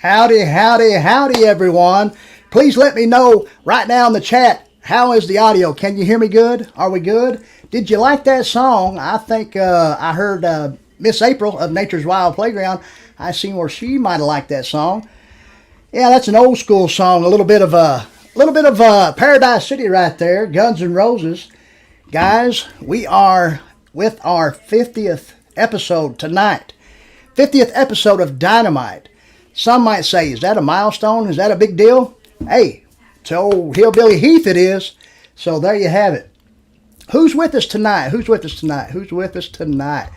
Howdy, howdy, howdy, everyone. Please let me know right now in the chat, how is the audio? Can you hear me good? Are we good? Did you like that song? I think I heard Miss April of Nature's Wild Playground. I seen where she might have liked that song. Yeah, that's an old school song. A little bit of Paradise City right there. Guns N' Roses. Guys, we are with our 50th episode tonight. 50th episode of Dynamite. Some might say, is that a milestone? Is that a big deal? Hey, to old Hillbilly Heath it is. So there you have it. Who's with us tonight? Who's with us tonight? Who's with us tonight?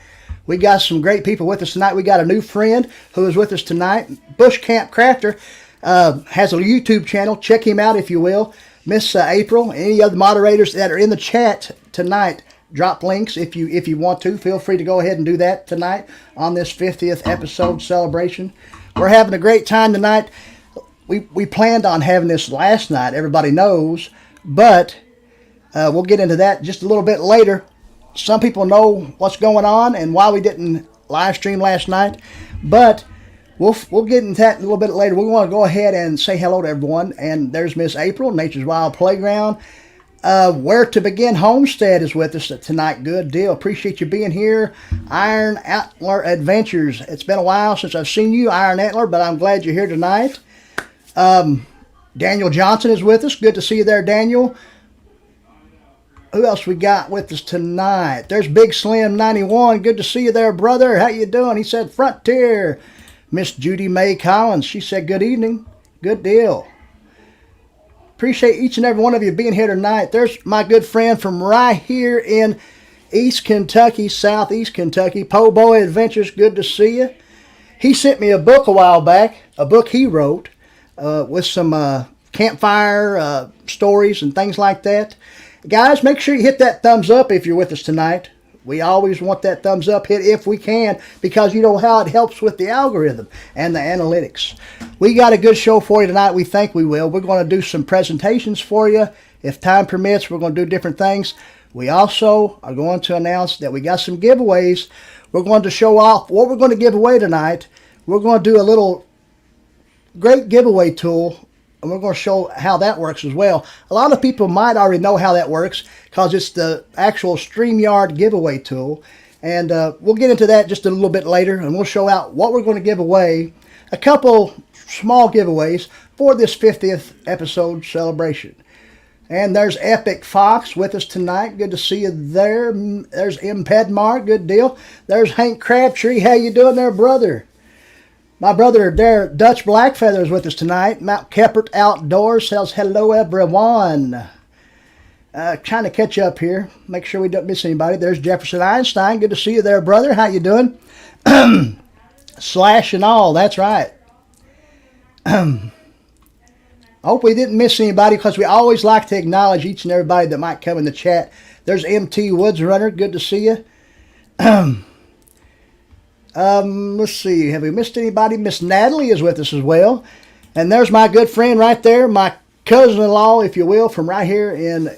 We got some great people with us tonight. We got a new friend who is with us tonight. Bush Camp Crafter has a YouTube channel. Check him out if you will. Miss April, any other moderators that are in the chat tonight, drop links if you want to. Feel free to go ahead and do that tonight on this 50th episode celebration. We're having a great time tonight. We planned on having this last night, everybody knows, but we'll get into that just a little bit later. Some people know what's going on and why we didn't live stream last night, but we'll get into that a little bit later. We want to go ahead and say hello to everyone, and there's Miss April, Nature's Wild Playground. Where to Begin Homestead is with us tonight. Good deal. Appreciate you being here. Iron Antler Adventures. It's been a while since I've seen you, Iron Antler, but I'm glad you're here tonight. Daniel Johnson is with us. Good to see you there, Daniel. Who else we got with us tonight? There's Big Slim 91. Good to see you there, brother. How you doing? He said Frontier. Miss Judy Mae Collins. She said good evening. Good deal. Appreciate each and every one of you being here tonight. There's my good friend from right here in East Kentucky, Southeast Kentucky, Po' Boy Adventures. Good to see you. He sent me a book a while back, a book he wrote with some campfire stories and things like that. Guys, make sure you hit that thumbs up if you're with us tonight. We always want that thumbs up hit if we can, because you know how it helps with the algorithm and the analytics. We got a good show for you tonight. We think we will. We're going to do some presentations for you. If time permits, we're going to do different things. We also are going to announce that we got some giveaways. We're going to show off what we're going to give away tonight. We're going to do a little great giveaway tool, and we're going to show how that works as well. A lot of people might already know how that works because it's the actual StreamYard giveaway tool. And we'll get into that just a little bit later, and we'll show out what we're going to give away. A couple small giveaways for this 50th episode celebration. And there's Epic Fox with us tonight. Good to see you there. There's M. Pedmar. Good deal. There's Hank Crabtree. How you doing there, brother? My brother there, Dutch Blackfeather, is with us tonight. Mount Keppert Outdoors says hello, everyone. Trying to catch up here. Make sure we don't miss anybody. There's Jefferson Einstein. Good to see you there, brother. How you doing? Slash and all. That's right. I hope we didn't miss anybody, because we always like to acknowledge each and everybody that might come in the chat. There's MT Woods Runner. Good to see you. Let's see. Have we missed anybody? Miss Natalie is with us as well. And there's my good friend right there, my cousin-in-law, if you will, from right here in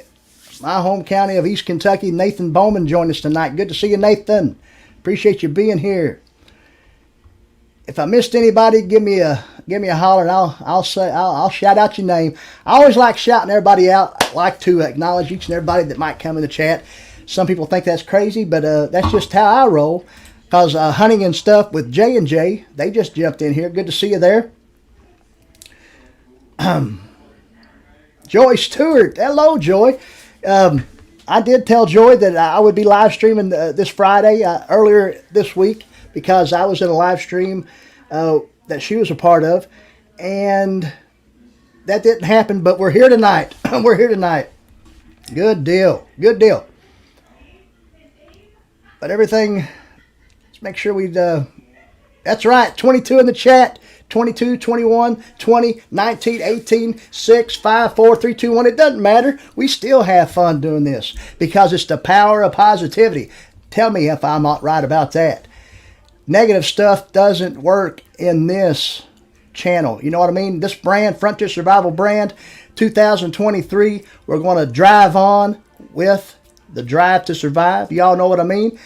my home county of East Kentucky. Nathan Bowman joined us tonight. Good to see you, Nathan. Appreciate you being here. If I missed anybody, give me a holler, and I'll shout out your name. I always like shouting everybody out. I like to acknowledge each and everybody that might come in the chat. Some people think that's crazy, but that's just how I roll. Because Hunting and Stuff with J&J, they just jumped in here. Good to see you there. Joy Stewart. Hello, Joy. I did tell Joy that I would be live streaming this Friday, earlier this week, because I was in a live stream that she was a part of. And that didn't happen, but we're here tonight. We're here tonight. Good deal. Good deal. But everything... Make sure we, that's right, 22 in the chat, 22, 21, 20, 19, 18, 6, 5, 4, 3, 2, 1. It doesn't matter. We still have fun doing this because it's the power of positivity. Tell me if I'm not right about that. Negative stuff doesn't work in this channel. You know what I mean? This brand, Frontier Survival brand, 2023, we're going to drive on with the drive to survive. Y'all know what I mean?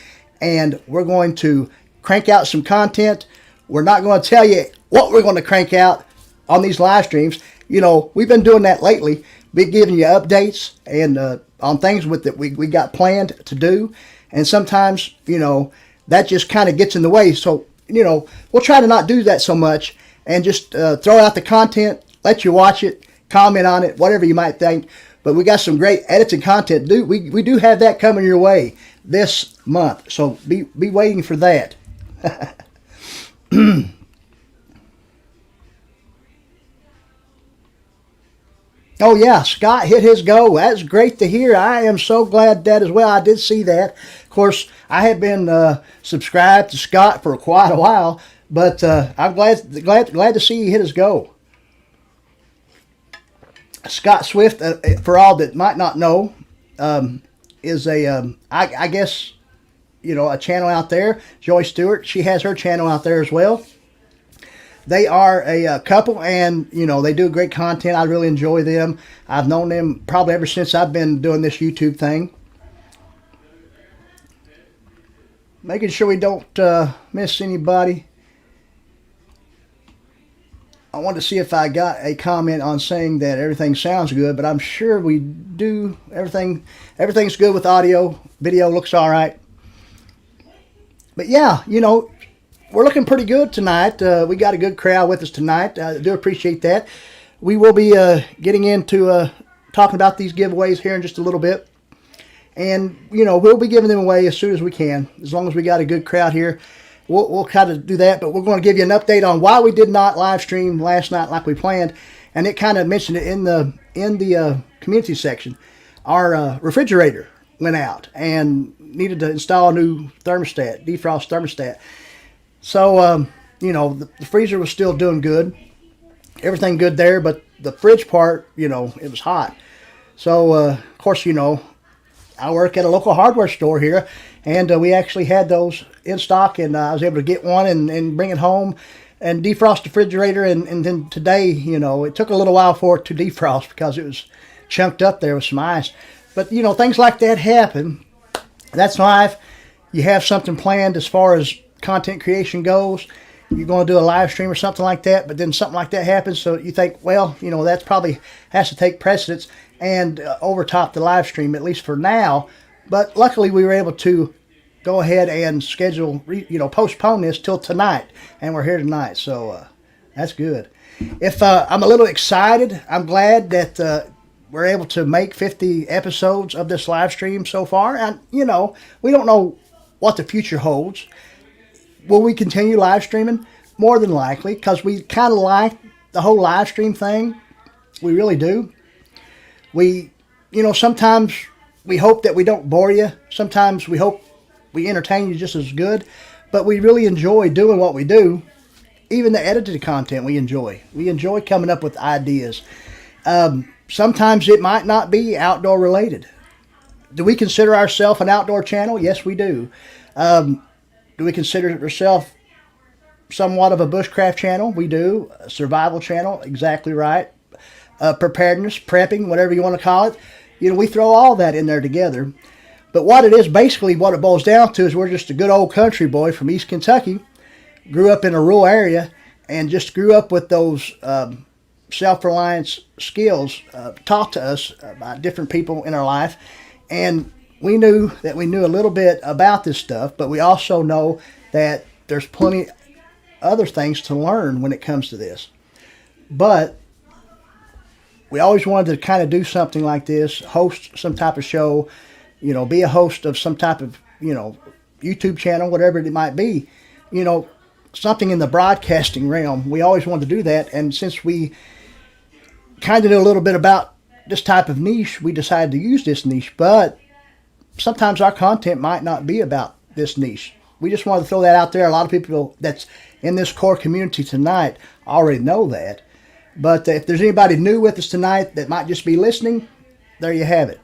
And we're going to crank out some content we're not going to tell you what we're going to crank out on these live streams. We've been doing that lately. Been giving you updates and on things that we got planned to do. And sometimes, that just kind of gets in the way. So, we'll try to not do that so much and just throw out the content, let you watch it, comment on it, whatever you might think. But we got some great edited content. We do have that coming your way this month. So be waiting for that. Oh, yeah, Scott hit his goal. That's great to hear. I am so glad that as well. I did see that. Of course, I had been subscribed to Scott for quite a while, but I'm glad to see he hit his goal. Scott Swift, for all that might not know, is I guess, a channel out there. Joy Stewart, she has her channel out there as well. They are a couple, and, they do great content. I really enjoy them. I've known them probably ever since I've been doing this YouTube thing. Making sure we don't miss anybody. I wanted to see if I got a comment on saying that everything sounds good, but I'm sure we do. Everything's good with audio. Video looks all right. But yeah, we're looking pretty good tonight. We got a good crowd with us tonight. I do appreciate that. We will be getting into talking about these giveaways here in just a little bit. And, we'll be giving them away as soon as we can. As long as we got a good crowd here, we'll kind of do that. But we're going to give you an update on why we did not live stream last night like we planned. And it kind of mentioned it in the community section. Our refrigerator went out and needed to install a new thermostat, defrost thermostat. So, the freezer was still doing good. Everything good there, but the fridge part, it was hot. So, of course, I work at a local hardware store here, and we actually had those in stock, and I was able to get one and bring it home and defrost the refrigerator. And then today, it took a little while for it to defrost because it was chunked up there with some ice. But, things like that happen. That's life. You have something planned as far as content creation goes. You're going to do a live stream or something like that, but then something like that happens, so you think, well, that's probably has to take precedence and overtop the live stream, at least for now. But luckily we were able to go ahead and schedule, postpone this till tonight, and we're here tonight, so that's good. If I'm a little excited, I'm glad that we're able to make 50 episodes of this live stream so far, and we don't know what the future holds. Will we continue live streaming? More than likely, because we kind of like the whole live stream thing. We really do. We, sometimes we hope that we don't bore you. Sometimes we hope we entertain you just as good. But we really enjoy doing what we do. Even the edited content we enjoy. We enjoy coming up with ideas. Sometimes it might not be outdoor related. Do we consider ourselves an outdoor channel? Yes, we do. Do we consider ourselves somewhat of a bushcraft channel? We do. A survival channel, exactly right. Preparedness, prepping, whatever you want to call it. We throw all that in there together. But what it is, basically what it boils down to is we're just a good old country boy from East Kentucky. Grew up in a rural area and just grew up with those self-reliance skills taught to us by different people in our life. And we knew that we knew a little bit about this stuff, but we also know that there's plenty other things to learn when it comes to this. But we always wanted to kind of do something like this, host some type of show, be a host of some type of, YouTube channel, whatever it might be, something in the broadcasting realm. We always wanted to do that. And since we kind of knew a little bit about this type of niche, we decided to use this niche. But sometimes our content might not be about this niche. We just wanted to throw that out there. A lot of people that's in this core community tonight already know that. But if there's anybody new with us tonight that might just be listening, there you have it.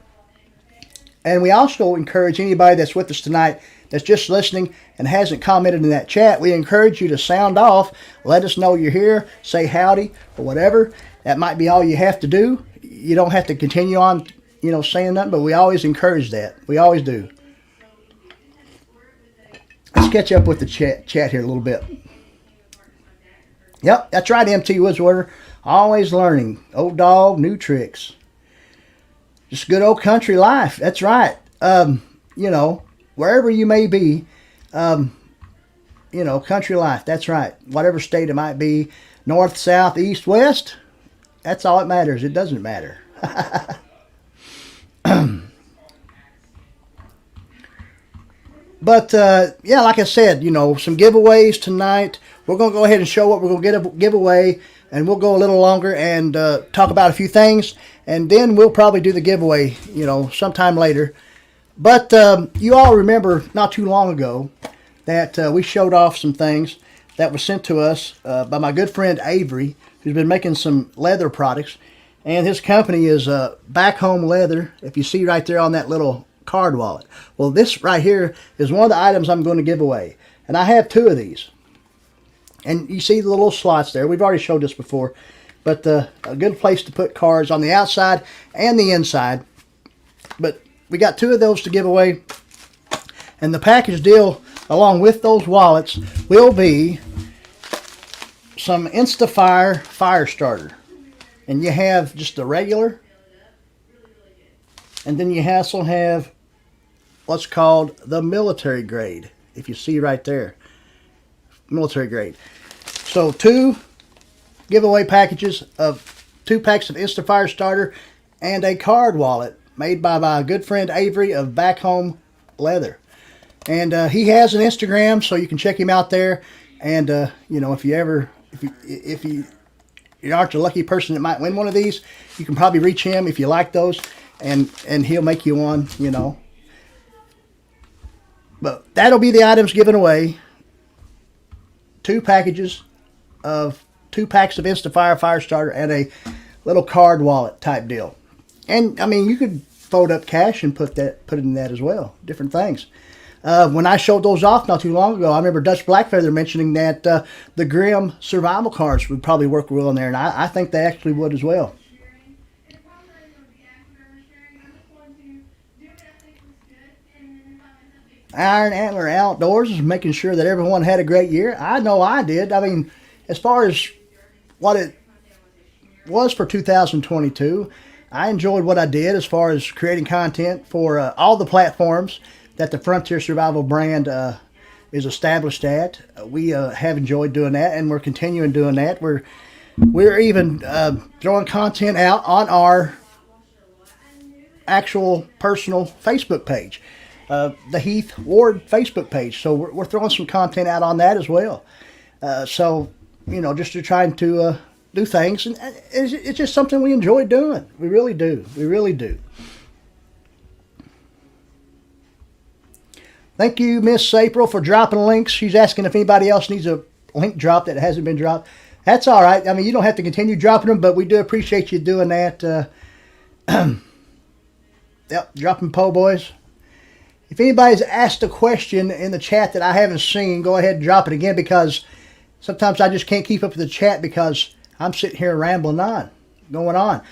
And we also encourage anybody that's with us tonight that's just listening and hasn't commented in that chat, we encourage you to sound off, let us know you're here, say howdy or whatever. That might be all you have to do. You don't have to continue on saying nothing, but we always encourage that. We always do. Let's catch up with the chat here a little bit. Yep, that's right, MT Woodswater. Always learning. Old dog, new tricks. Just good old country life. That's right. You know, wherever you may be, you know, country life. That's right. Whatever state it might be, north, south, east, west, that's all that matters. It doesn't matter. But yeah, like I said, you know, some giveaways tonight. We're going to go ahead and show what we're going to give away, and we'll go a little longer and talk about a few things, and then we'll probably do the giveaway, you know, sometime later. But you all remember not too long ago that we showed off some things that were sent to us by my good friend Avery, who's been making some leather products, and his company is Back Home Leather. If you see right there on that little card wallet. Well, this right here is one of the items I'm going to give away. And I have two of these. And you see the little slots there. We've already showed this before. But a good place to put cards on the outside and the inside. But we got two of those to give away. And the package deal along with those wallets will be some Instafire fire starter. And you have just the regular. And then you also have what's called the military grade, if you see right there, military grade. So two giveaway packages of 2 packs of Instafire starter and a card wallet made by my good friend Avery of Back Home Leather. And he has an Instagram, so you can check him out there. And you know, if you aren't a lucky person that might win one of these, you can probably reach him if you like those, and he'll make you one, you know. But that'll be the items given away. 2 packages of 2 packs of Instafire fire starter and a little card wallet type deal. And I mean, you could fold up cash and put it in that as well. Different things. When I showed those off not too long ago, I remember Dutch Blackfeather mentioning that the Grimm survival cards would probably work well in there, and I think they actually would as well. Iron Antler Outdoors is making sure that everyone had a great year. I know I did. I mean, as far as what it was for 2022, I enjoyed what I did as far as creating content for all the platforms that the Frontier Survival brand is established at. We have enjoyed doing that, and we're continuing doing that. We're even throwing content out on our actual personal Facebook page. The Heath Ward Facebook page. So we're throwing some content out on that as well. So, you know, just to trying to do things. And it's just something we enjoy doing. We really do. We really do. Thank you, Miss April, for dropping links. She's asking if anybody else needs a link drop that hasn't been dropped. That's all right. I mean, you don't have to continue dropping them, but we do appreciate you doing that. Yep, dropping po' boys. If anybody's asked a question in the chat that I haven't seen, go ahead and drop it again, because sometimes I just can't keep up with the chat because I'm sitting here rambling on, going on.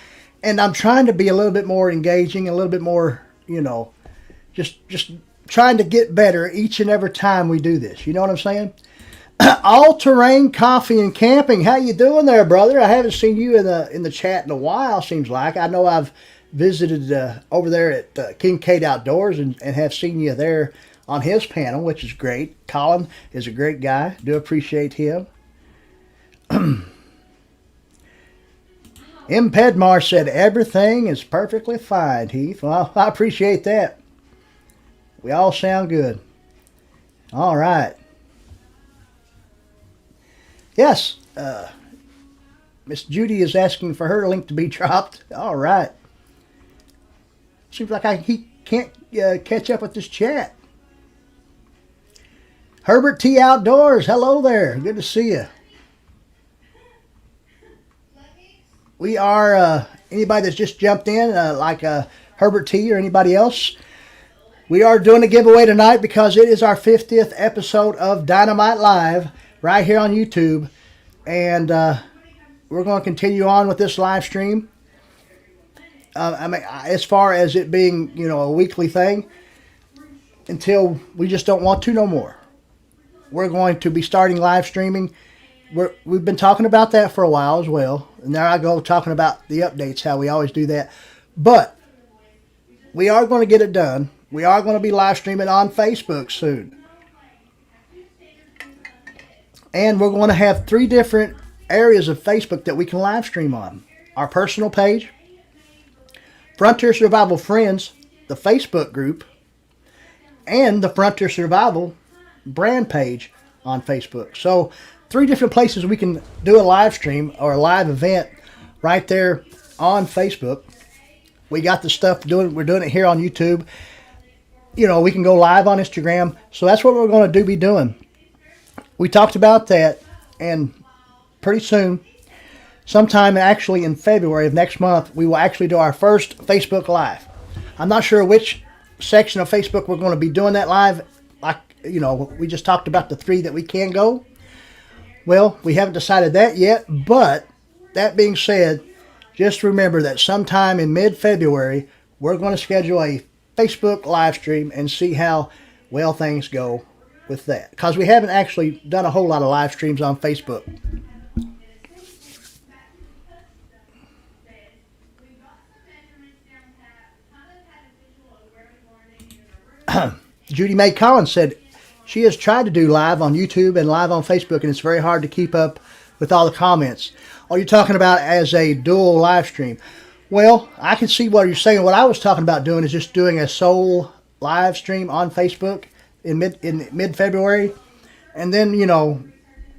And I'm trying to be a little bit more engaging, a little bit more, you know, just trying to get better each and every time we do this. You know what I'm saying? All-terrain coffee and camping. How you doing there, brother? I haven't seen you in the chat in a while, seems like. I know I've visited over there at Kincaid Outdoors and have seen you there on his panel, which is great. Colin is a great guy. Do appreciate him. M. Pedmar said, everything is perfectly fine, Heath. Well, I appreciate that. We all sound good. All right. Yes, Miss Judy is asking for her link to be dropped. All right. Seems like he can't catch up with this chat. Herbert T. Outdoors, hello there. Good to see you. We are, anybody that's just jumped in, like Herbert T. or anybody else, we are doing a giveaway tonight because it is our 50th episode of Dynamite Live right here on YouTube. And we're going to continue on with this live stream. I mean, as far as it being, you know, a weekly thing, until we just don't want to no more. We're going to be starting live streaming we've been talking about that for a while as well. And there I go talking about the updates, how we always do that. But we are going to get it done. We are going to be live streaming on Facebook soon. And we're going to have 3 different areas of Facebook that we can live stream on. Our personal page, Frontier Survival Friends, the Facebook group, and the Frontier Survival brand page on Facebook. So 3 different places we can do a live stream or a live event right there on Facebook. We got the stuff we're doing it here on YouTube. You know, we can go live on Instagram. So that's what we're going to be doing. We talked about that, and pretty soon, sometime actually in February of next month, we will actually do our first Facebook Live. I'm not sure which section of Facebook we're going to be doing that live. Like, you know, we just talked about the 3 that we can go. Well, we haven't decided that yet, but that being said, just remember that sometime in mid-February, we're going to schedule a Facebook live stream and see how well things go with that. Because we haven't actually done a whole lot of live streams on Facebook. Judy Mae Collins said she has tried to do live on YouTube and live on Facebook, and it's very hard to keep up with all the comments. Oh, you're talking about as a dual live stream. Well, I can see what you're saying. What I was talking about doing is just doing a sole live stream on Facebook in mid-February. And then, you know,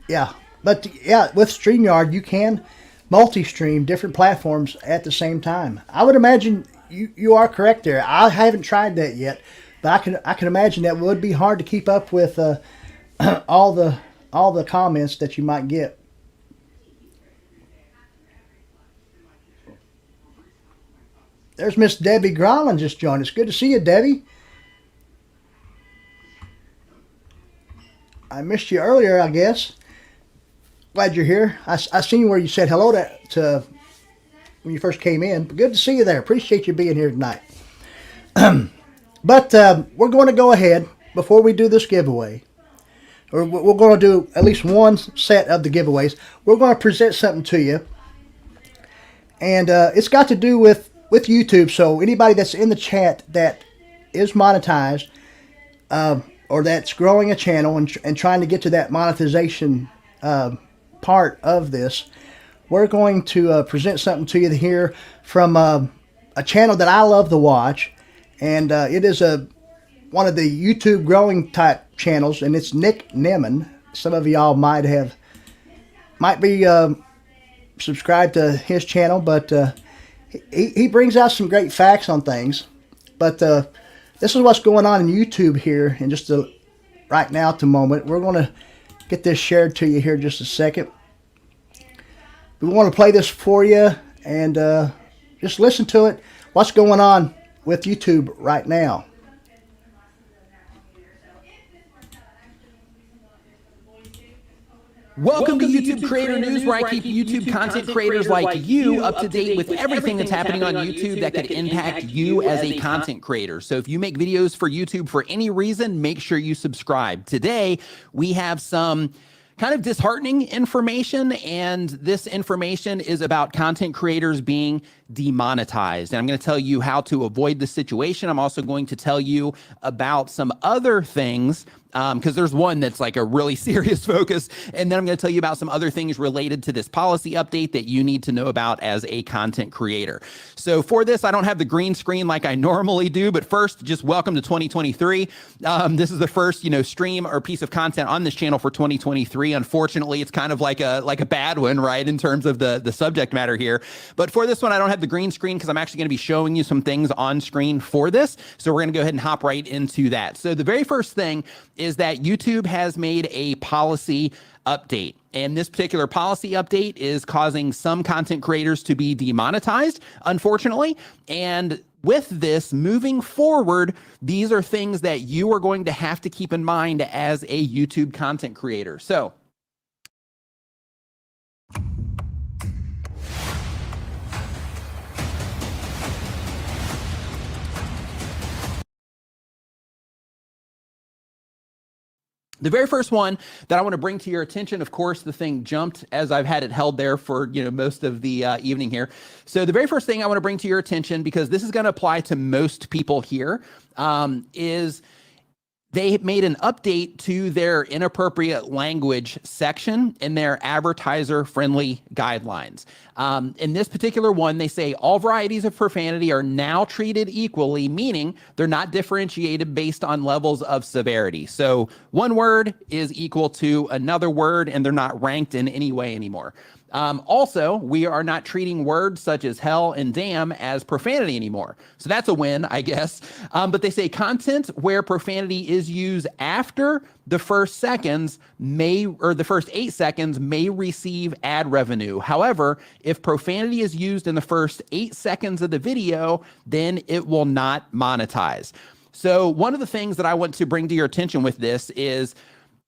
yeah. But, yeah, with StreamYard, you can multi-stream different platforms at the same time. I would imagine you are correct there. I haven't tried that yet. But I can imagine that would be hard to keep up with all the comments that you might get. There's Miss Debbie Grolin just joined us. Good to see you, Debbie. I missed you earlier, I guess. Glad you're here. I seen where you said hello to when you first came in. But good to see you there. Appreciate you being here tonight. But we're going to go ahead, before we do this giveaway, or we're going to do at least one set of the giveaways. We're going to present something to you. And it's got to do with YouTube. So anybody that's in the chat that is monetized or that's growing a channel and trying to get to that monetization part of this, we're going to present something to you here from a channel that I love to watch. And it is one of the YouTube growing type channels, and it's Nick Nemon. Some of y'all might be subscribed to his channel, but he brings out some great facts on things. But this is what's going on in YouTube here in just right now at the moment. We're going to get this shared to you here in just a second. We want to play this for you and just listen to it. What's going on with YouTube right now? Welcome to YouTube Creator News, where I keep YouTube content creators like you up to date with everything that's happening on YouTube that could impact you as a content creator. So if you make videos for YouTube for any reason, make sure you subscribe. Today, we have some kind of disheartening information, and this information is about content creators being demonetized. And I'm going to tell you how to avoid the situation. I'm also going to tell you about some other things, because there's one that's like a really serious focus. And then I'm going to tell you about some other things related to this policy update that you need to know about as a content creator. So for this, I don't have the green screen like I normally do, but first, just welcome to 2023. This is the first, stream or piece of content on this channel for 2023. Unfortunately, it's kind of like a bad one, right, in terms of the subject matter here. But for this one, I don't have the green screen because I'm actually going to be showing you some things on screen for this. So we're going to go ahead and hop right into that. So the very first thing is that YouTube has made a policy update. And this particular policy update is causing some content creators to be demonetized, unfortunately. And with this, moving forward, these are things that you are going to have to keep in mind as a YouTube content creator. So The very first one that I want to bring to your attention, of course, the thing jumped as I've had it held there for most of the evening here. So the very first thing I want to bring to your attention, because this is going to apply to most people here, is they made an update to their inappropriate language section in their advertiser-friendly guidelines. In this particular one, they say all varieties of profanity are now treated equally, meaning they're not differentiated based on levels of severity. So one word is equal to another word, and they're not ranked in any way anymore. Also, we are not treating words such as hell and damn as profanity anymore. So that's a win, I guess. But they say content where profanity is used after the first seconds the first 8 seconds may receive ad revenue. However, if profanity is used in the first 8 seconds of the video, then it will not monetize. So one of the things that I want to bring to your attention with this is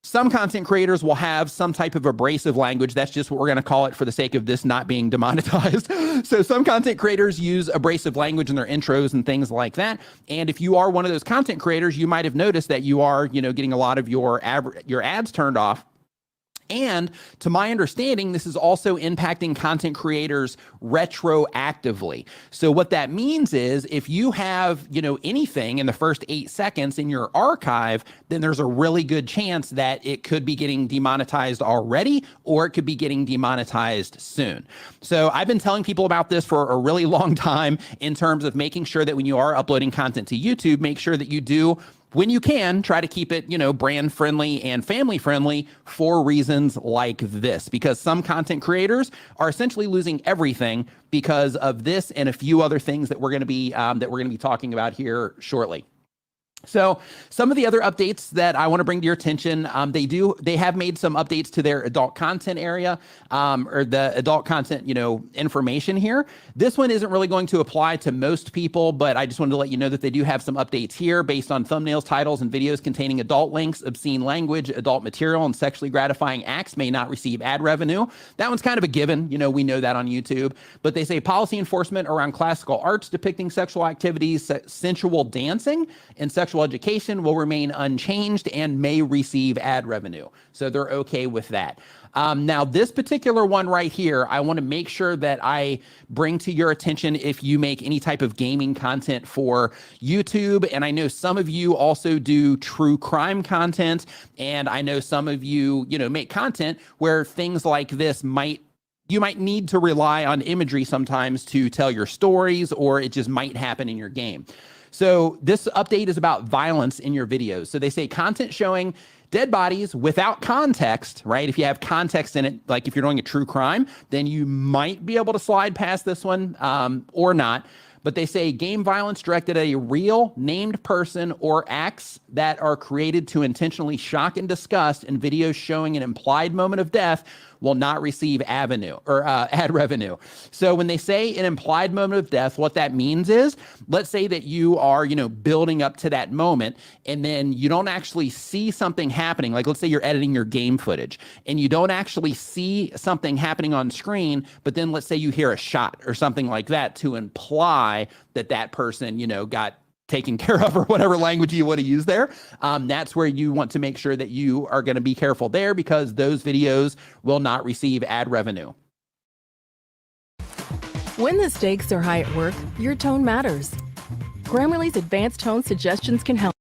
some content creators will have some type of abrasive language. That's just what we're going to call it for the sake of this not being demonetized. So some content creators use abrasive language in their intros and things like that. And if you are one of those content creators, you might have noticed that you are, getting a lot of your ads turned off. And to my understanding, this is also impacting content creators retroactively. So what that means is if you have, anything in the first 8 seconds in your archive, then there's a really good chance that it could be getting demonetized already, or it could be getting demonetized soon. So I've been telling people about this for a really long time in terms of making sure that when you are uploading content to YouTube, make sure that you do, when you can, try to keep it, brand friendly and family friendly for reasons like this, because some content creators are essentially losing everything because of this and a few other things that we're going to be talking about here shortly. So some of the other updates that I want to bring to your attention, they have made some updates to their adult content area, or the adult content, information here. This one isn't really going to apply to most people, but I just wanted to let you know that they do have some updates here based on thumbnails, titles, and videos containing adult links, obscene language, adult material, and sexually gratifying acts may not receive ad revenue. That one's kind of a given. We know that on YouTube, but they say policy enforcement around classical arts depicting sexual activities, sensual dancing, and sexual education will remain unchanged and may receive ad revenue. So they're okay with that. Now, this particular one right here, I want to make sure that I bring to your attention if you make any type of gaming content for YouTube. And I know some of you also do true crime content. And I know some of you, make content where things like this you might need to rely on imagery sometimes to tell your stories, or it just might happen in your game. So this update is about violence in your videos. So they say content showing dead bodies without context, right? If you have context in it, like if you're doing a true crime, then you might be able to slide past this one, or not. But they say game violence directed at a real named person or acts that are created to intentionally shock and disgust, and videos showing an implied moment of death will not receive ad revenue. So when they say an implied moment of death, what that means is, let's say that you are, building up to that moment, and then you don't actually see something happening. Like, let's say you're editing your game footage and you don't actually see something happening on screen, but then let's say you hear a shot or something like that to imply that person, got taken care of, or whatever language you want to use there. That's where you want to make sure that you are going to be careful there, because those videos will not receive ad revenue. When the stakes are high at work, your tone matters. Grammarly's advanced tone suggestions can help.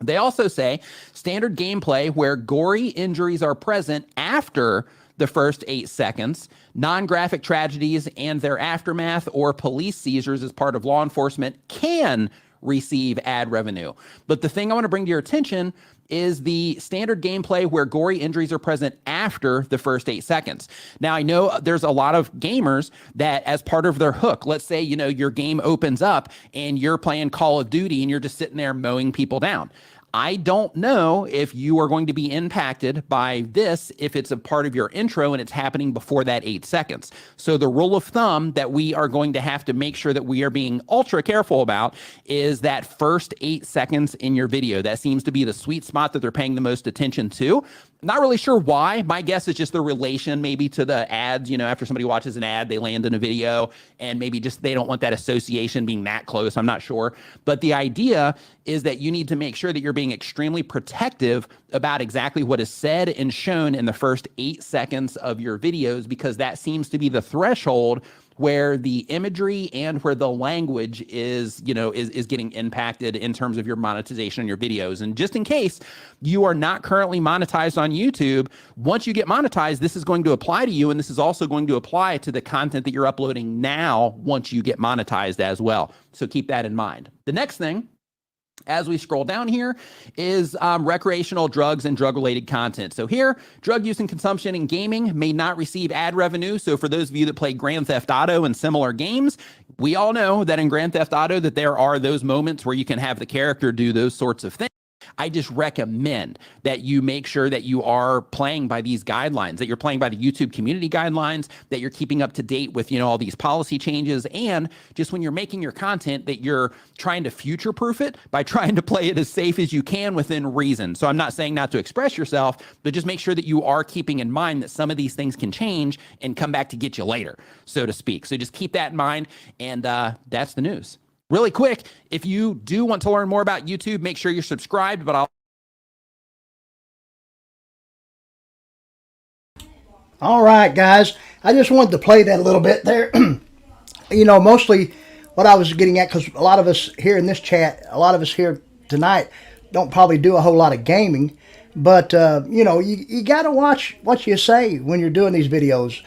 They also say standard gameplay where gory injuries are present after the first 8 seconds, non-graphic tragedies and their aftermath, or police seizures as part of law enforcement can receive ad revenue. But the thing I want to bring to your attention is the standard gameplay where gory injuries are present after the first 8 seconds. Now, I know there's a lot of gamers that, as part of their hook, let's say, your game opens up and you're playing Call of Duty and you're just sitting there mowing people down. I don't know if you are going to be impacted by this if it's a part of your intro and it's happening before that 8 seconds. So the rule of thumb that we are going to have to make sure that we are being ultra careful about is that first 8 seconds in your video. That seems to be the sweet spot that they're paying the most attention to. Not really sure why. My guess is just the relation maybe to the ads. After somebody watches an ad, they land in a video, and maybe just they don't want that association being that close. I'm not sure. But the idea is that you need to make sure that you're being extremely protective about exactly what is said and shown in the first 8 seconds of your videos, because that seems to be the threshold where the imagery and where the language is, is getting impacted in terms of your monetization on your videos. And just in case you are not currently monetized on YouTube, once you get monetized, this is going to apply to you. And this is also going to apply to the content that you're uploading now once you get monetized as well. So keep that in mind. The next thing, as we scroll down here, is recreational drugs and drug-related content. So here, drug use and consumption in gaming may not receive ad revenue. So for those of you that play Grand Theft Auto and similar games, we all know that in Grand Theft Auto that there are those moments where you can have the character do those sorts of things. I just recommend that you make sure that you are playing by these guidelines, that you're playing by the YouTube community guidelines, that you're keeping up to date with, all these policy changes. And just when you're making your content, that you're trying to future-proof it by trying to play it as safe as you can within reason. So I'm not saying not to express yourself, but just make sure that you are keeping in mind that some of these things can change and come back to get you later, so to speak. So just keep that in mind. And that's the news. Really quick, if you do want to learn more about YouTube, make sure you're subscribed, but All right, guys. I just wanted to play that a little bit there. Mostly what I was getting at, because a lot of us here in this chat, a lot of us here tonight don't probably do a whole lot of gaming. But, you got to watch what you say when you're doing these videos,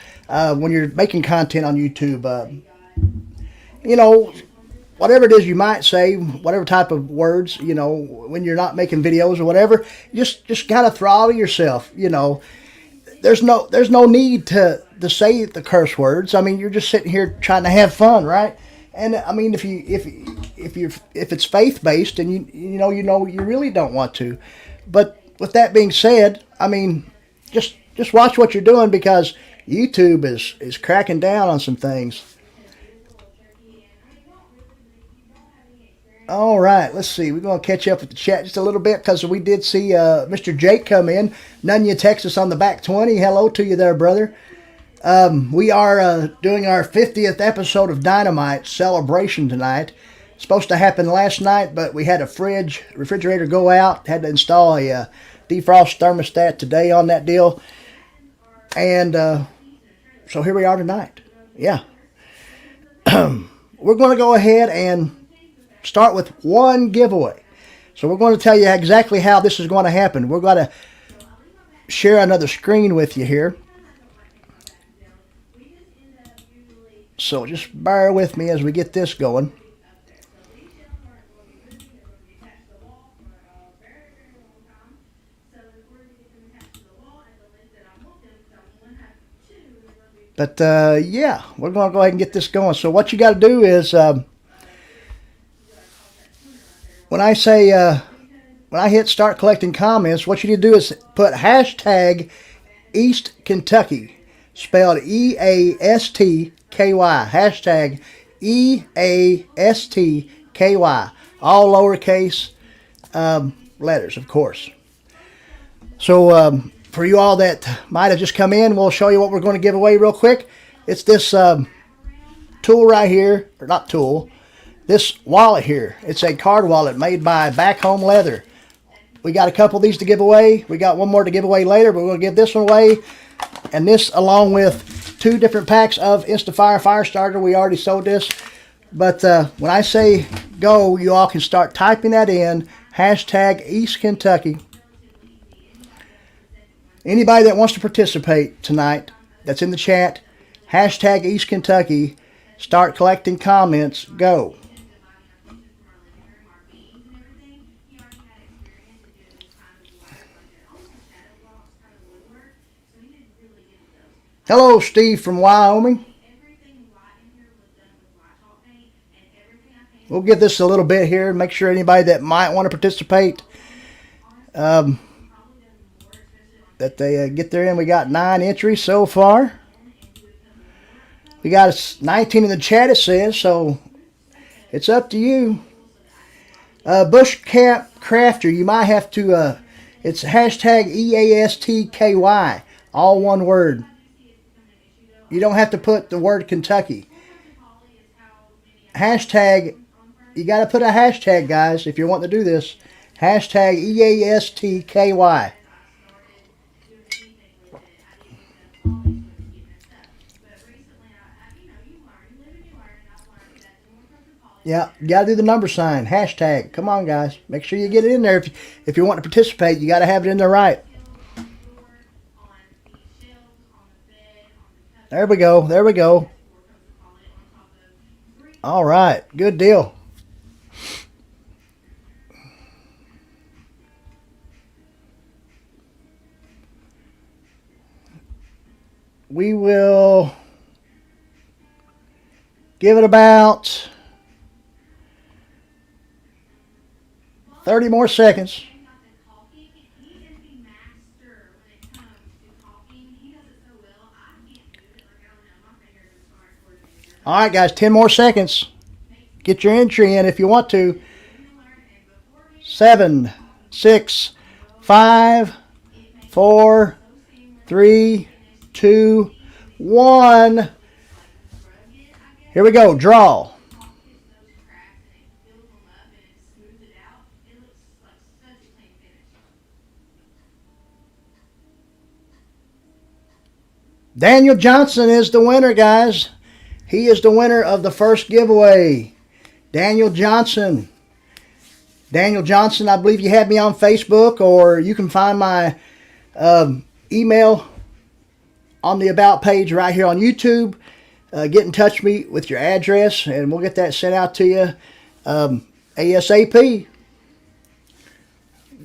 when you're making content on YouTube. Whatever it is you might say, whatever type of words, when you're not making videos or whatever, just kind of throttle yourself. There's no need to say the curse words. I mean, you're just sitting here trying to have fun, right? And I mean, if it's faith based, and you really don't want to. But with that being said, I mean, just watch what you're doing, because YouTube is cracking down on some things. All right, let's see. We're going to catch up with the chat just a little bit, because we did see Mr. Jake come in. Nunya, Texas on the back 20. Hello to you there, brother. We are doing our 50th episode of Dynamite celebration tonight. Supposed to happen last night, but we had a refrigerator go out. Had to install a defrost thermostat today on that deal. And so here we are tonight. Yeah. We're going to go ahead and start with one giveaway. So we're going to tell you exactly how this is going to happen. We're going to share another screen with you here. So just bear with me as we get this going. But yeah, we're going to go ahead and get this going. So what you got to do is, when I say, when I hit start collecting comments, what you need to do is put hashtag East Kentucky, spelled EASTKY, hashtag EASTKY, all lowercase letters, of course. So for you all that might have just come in, we'll show you what we're going to give away real quick. It's this tool right here, or not tool, this wallet here. It's a card wallet made by Back Home Leather. We got a couple of these to give away. We got one more to give away later, but we're going to give this one away. And this along with 2 different packs of Instafire Fire Starter. We already sold this. But when I say go, you all can start typing that in. Hashtag East Kentucky. Anybody that wants to participate tonight that's in the chat, hashtag East Kentucky. Start collecting comments. Go. Hello, Steve from Wyoming. We'll give this a little bit here. Make sure anybody that might want to participate, that they get there in. We got 9 entries so far. We got 19 in the chat, it says, so it's up to you. Bush Camp Crafter, you might have to, it's hashtag EASTKY, all one word. You don't have to put the word Kentucky. Hashtag You got to put a hashtag, guys, if you want to do this. Hashtag EASTKY. Yeah, you got to do the number sign. Hashtag. Come on, guys. Make sure you get it in there. If you want to participate, you got to have it in there right. There we go. There we go. All right. Good deal. We will give it about 30 more seconds. All right, guys, 10 more seconds. Get your entry in if you want to. 7, 6, 5, 4, 3, 2, 1. Here we go. Draw. Daniel Johnson is the winner, guys. He is the winner of the first giveaway. Daniel Johnson. Daniel Johnson, I believe you have me on Facebook, or you can find my email on the About page right here on YouTube. Get in touch with me with your address, and we'll get that sent out to you ASAP.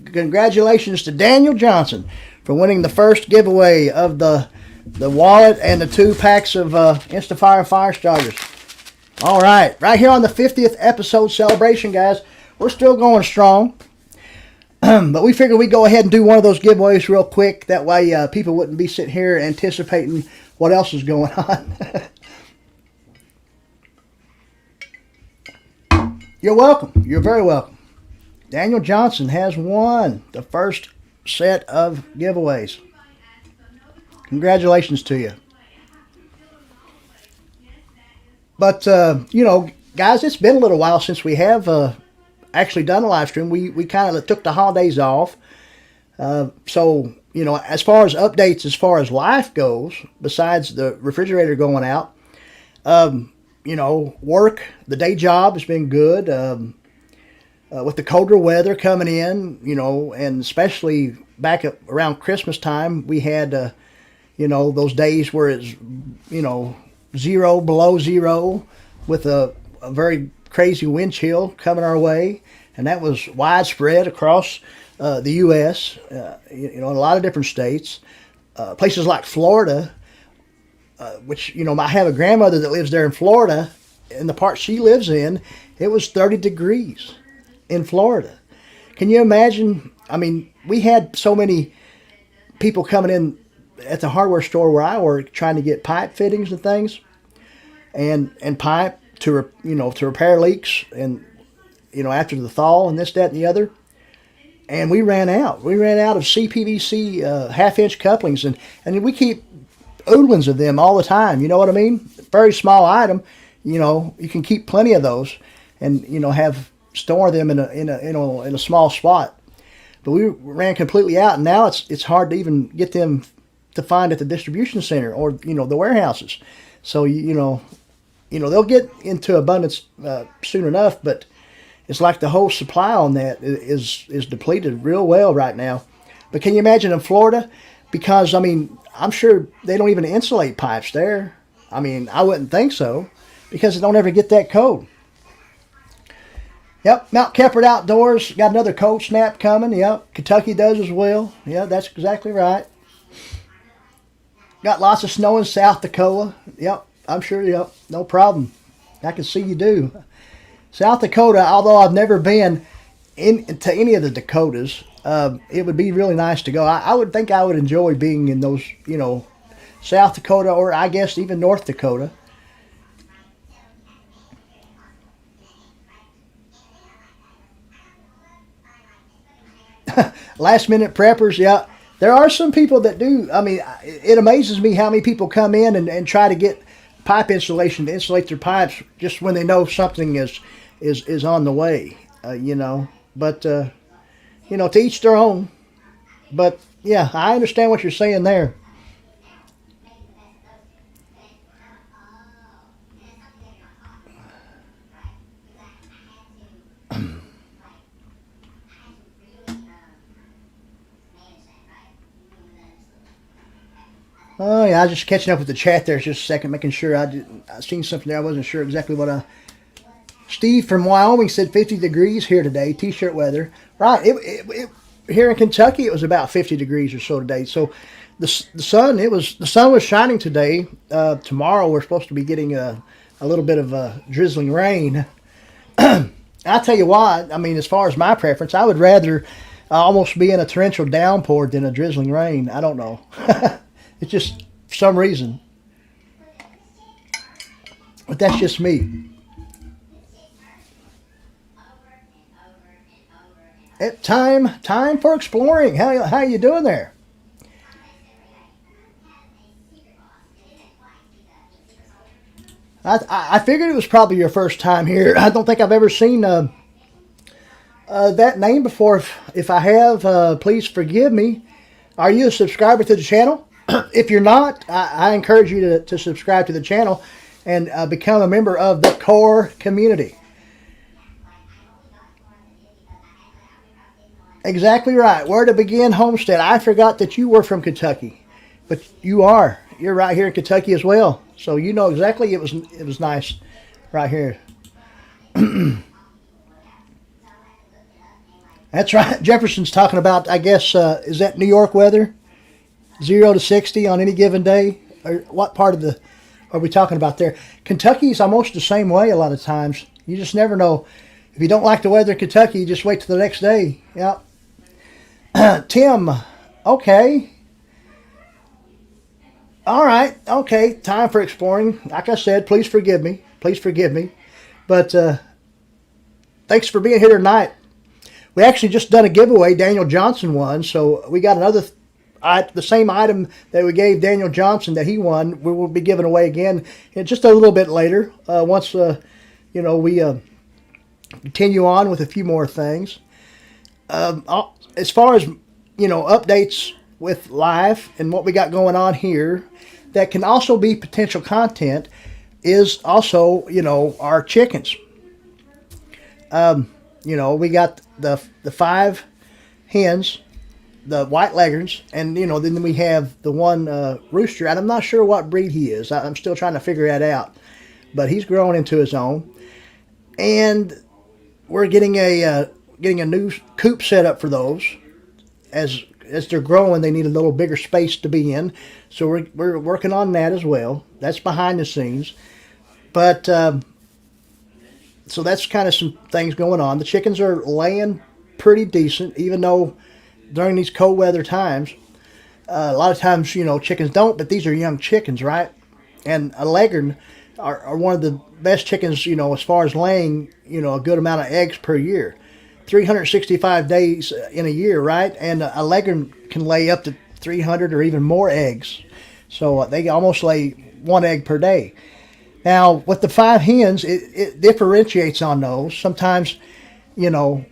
Congratulations to Daniel Johnson for winning the first giveaway of the wallet and the 2 packs of Instafire fire starters. All right here on the 50th episode celebration, guys. We're still going strong. But we figured we'd go ahead and do one of those giveaways real quick. That way people wouldn't be sitting here anticipating what else is going on. You're welcome. You're very welcome. Daniel Johnson has won the first set of giveaways. Congratulations to you. But, guys, it's been a little while since we have actually done a live stream. We kind of took the holidays off. So, as far as updates, as far as life goes, besides the refrigerator going out, work, the day job has been good. With the colder weather coming in, and especially back around Christmas time, we had, those days where it's, zero, below zero, with a very crazy wind chill coming our way. And that was widespread across the U.S., in a lot of different states. Places like Florida, which, I have a grandmother that lives there in Florida. In the part she lives in, it was 30 degrees in Florida. Can you imagine? I mean, we had so many people coming in at the hardware store where I work trying to get pipe fittings and things, and pipe to repair leaks, and after the thaw and this, that, and the other. And we ran out. We ran out of CPVC half-inch couplings, and we keep oodlings of them all the time. You know what I mean? Very small item. You can keep plenty of those, and store them in a small spot. But we ran completely out, and now it's hard to even get them to find at the distribution center or the warehouses. So they'll get into abundance soon enough, but it's like the whole supply on that is depleted real well right now. But can you imagine in Florida? Because I'm sure they don't even insulate pipes there. I wouldn't think so, because they don't ever get that cold. Yep, Mount Kepard Outdoors got another cold snap coming. Yep, Kentucky does as well. Yeah, that's exactly right. Got lots of snow in South Dakota. Yep, I'm sure. Yep, no problem. I can see you do. South Dakota, although I've never been into any of the Dakotas, it would be really nice to go. I would think I would enjoy being in those, South Dakota, or I guess even North Dakota. Last minute preppers, yeah. There are some people that do. It amazes me how many people come in and try to get pipe installation to insulate their pipes just when they know something is is on the way. You know, but you know, to each their own. But yeah, I understand what you're saying there. Oh yeah, I was just catching up with the chat there just a second, making sure I seen something there. I wasn't sure exactly what I. Steve from Wyoming said 50 degrees here today, t-shirt weather. Right, here in Kentucky it was about 50 degrees or so today. So the sun was shining today. Tomorrow we're supposed to be getting a little bit of drizzling rain. I tell you what, I mean, as far as my preference, I would rather almost be in a torrential downpour than a drizzling rain. I don't know. It's just for some reason. But that's just me. Time for exploring. How you doing there? I figured it was probably your first time here. I don't think I've ever seen that name before. If I have, please forgive me. Are you a subscriber to the channel? If you're not, I encourage you to subscribe to the channel and become a member of the core community. Exactly right. Where to begin, Homestead. I forgot that you were from Kentucky, but you are. You're right here in Kentucky as well. So you know exactly it was nice right here. That's right. Jefferson's talking about, I guess, is that New York weather? 0 to 60 on any given day? Or what part of the are we talking about there? Kentucky's almost the same way a lot of times. You just never know. If you don't like the weather in Kentucky, you just wait till the next day. Yeah. Tim, okay. All right, okay. Time for exploring. Like I said, please forgive me. Please forgive me. But thanks for being here tonight. We actually just done a giveaway. Daniel Johnson won, so we got another the same item that we gave Daniel Johnson that he won. We will be giving away again in just a little bit later. Once you know, we continue on with a few more things. As far as you know, updates with live and what we got going on here, that can also be potential content. Is also, you know, our chickens. You know, we got the 5 hens, the white leghorns, and you know, then we have the one rooster, and I'm not sure what breed he is. I'm still trying to figure that out, but he's growing into his own, and we're getting a new coop set up for those. As they're growing, they need a little bigger space to be in, so we're working on that as well. That's behind the scenes, but so that's kind of some things going on. The chickens are laying pretty decent, even though during these cold weather times, a lot of times, you know, chickens don't, but these are young chickens, right? And a leghorn are one of the best chickens, you know, as far as laying, you know, a good amount of eggs per year. 365 days in a year, right? And a leghorn can lay up to 300 or even more eggs. So they almost lay 1 egg per day. Now, with the 5 hens, it differentiates on those. Sometimes, you know,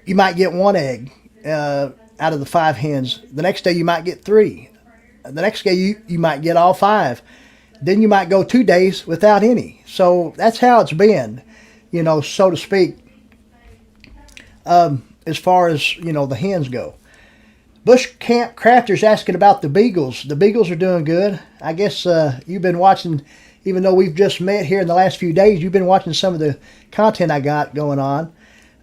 you might get 1 egg out of the 5 hens. The next day you might get 3. The next day you might get all 5. Then you might go 2 days without any. So that's how it's been, you know, so to speak, as far as, you know, the hens go. Bush Camp Crafter's asking about the beagles. The beagles are doing good. I guess you've been watching, even though we've just met here in the last few days, you've been watching some of the content I got going on.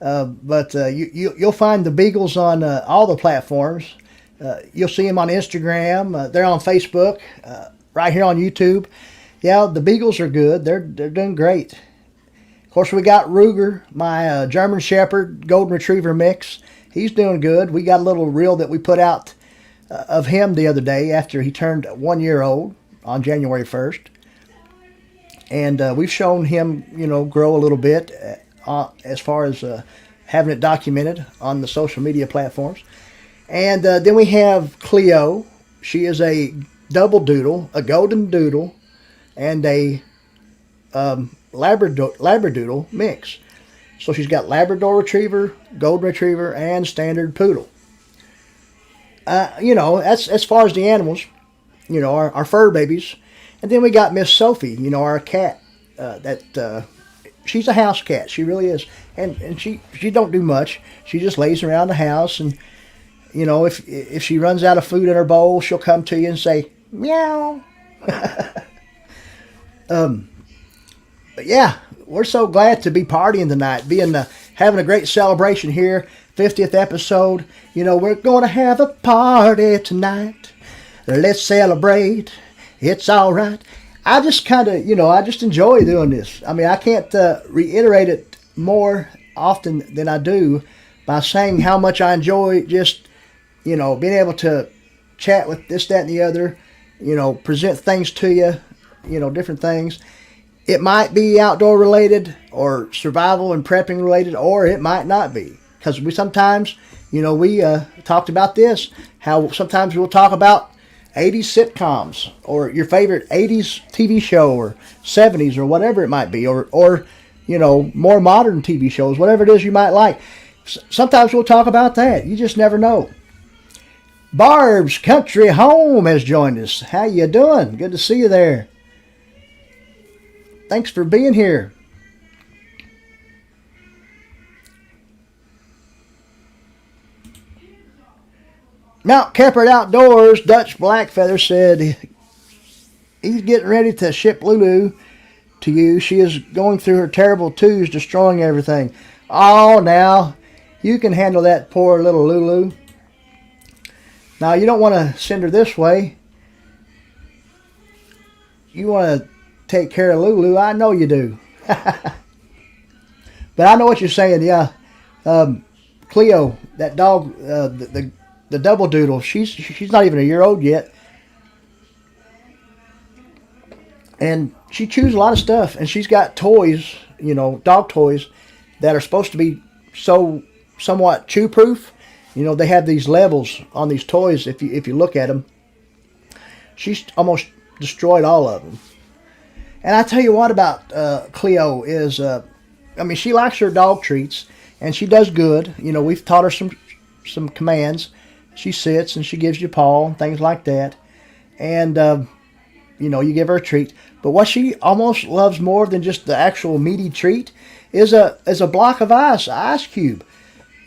But you'll find the beagles on all the platforms. You'll see them on Instagram. They're on Facebook, right here on YouTube. Yeah, the beagles are good. They're doing great. Of course, we got Ruger, my German Shepherd Golden Retriever mix. He's doing good. We got a little reel that we put out of him the other day after he turned 1 year old on January 1st. And we've shown him, you know, grow a little bit as far as having it documented on the social media platforms. And then we have Cleo. She is a double doodle, a golden doodle, and a labradoodle mix. So she's got Labrador Retriever, Golden Retriever, and Standard Poodle. That's as far as the animals, our fur babies. And then we got Miss Sophie, our cat. She's a house cat. She really is. And she don't do much. She just lays around the house. And, if she runs out of food in her bowl, she'll come to you and say, meow. But yeah, we're so glad to be partying tonight, having a great celebration here, 50th episode. We're going to have a party tonight. Let's celebrate. It's all right. I just kind of, I just enjoy doing this. I mean, I can't reiterate it more often than I do by saying how much I enjoy just, being able to chat with this, that, and the other, present things to you, different things. It might be outdoor related or survival and prepping related, or it might not be. Because we sometimes, we talked about this, how sometimes we'll talk about 80s sitcoms or your favorite 80s TV show or 70s or whatever it might be, or more modern TV shows, whatever it is you might like. Sometimes we'll talk about that. You just never know. Barb's Country Home has joined us. How you doing? Good to see you there. Thanks for being here. Mount Kepard Outdoors, Dutch Blackfeather said he's getting ready to ship Lulu to you. She is going through her terrible twos, destroying everything. Oh, now, you can handle that poor little Lulu. Now, you don't want to send her this way. You want to take care of Lulu. I know you do. But I know what you're saying, yeah. Cleo, that dog, the double doodle, she's not even a year old yet. And she chews a lot of stuff, and she's got toys, dog toys, that are supposed to be somewhat chew-proof. They have these levels on these toys, if you look at them. She's almost destroyed all of them. And I tell you what about Cleo is, she likes her dog treats, and she does good. We've taught her some commands. She sits and she gives you paw and things like that. And, you give her a treat. But what she almost loves more than just the actual meaty treat is a block of ice cube.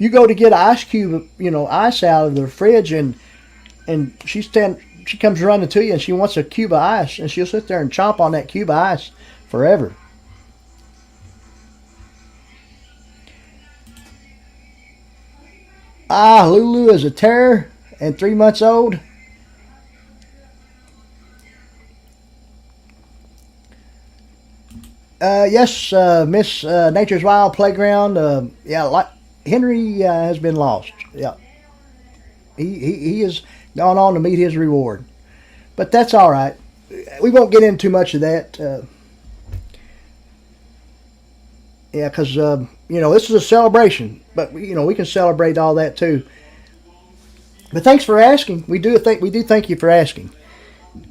You go to get an ice cube, ice out of the fridge, and she comes running to you and she wants a cube of ice, and she'll sit there and chomp on that cube of ice forever. Lulu is a terror and 3 months old. Yes, Miss Nature's Wild Playground. Henry has been lost. Yeah, he has gone on to meet his reward, but that's all right. We won't get into too much of that. Because this is a celebration, but we can celebrate all that too. But thanks for asking. We do thank you for asking.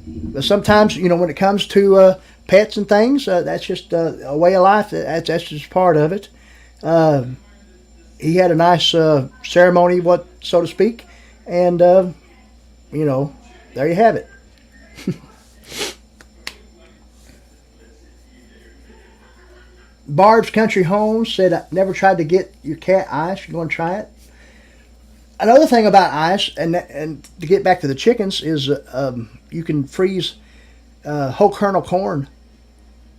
But sometimes when it comes to pets and things, that's just a way of life. That's just part of it. He had a nice ceremony, so to speak, and there you have it. Barb's Country Home said, I never tried to get your cat ice. You going to try it? Another thing about ice, and to get back to the chickens, is you can freeze whole kernel corn.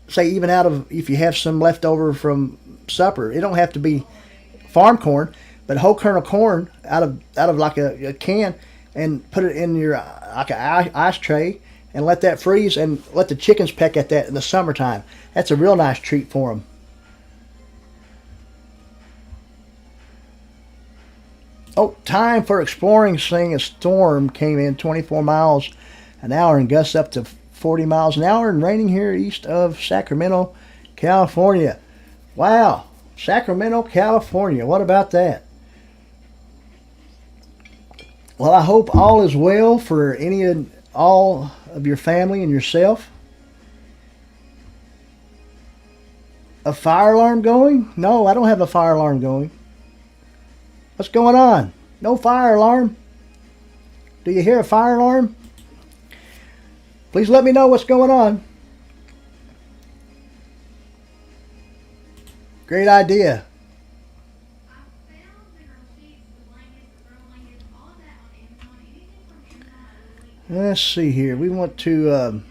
Say even if you have some left over from supper. It don't have to be farm corn, but whole kernel corn out of like a can, and put it in your like an ice tray and let that freeze, and let the chickens peck at that in the summertime. That's a real nice treat for them. Oh, time for exploring. Seeing a storm came in 24 miles an hour and gusts up to 40 miles an hour, and raining here east of Sacramento, California. Wow, Sacramento, California. What about that? Well, I hope all is well for any and all of your family and yourself. A fire alarm going? No, I don't have a fire alarm going. What's going on? No fire alarm. Do you hear a fire alarm? Please let me know what's going on. Great idea. Let's see here. We want to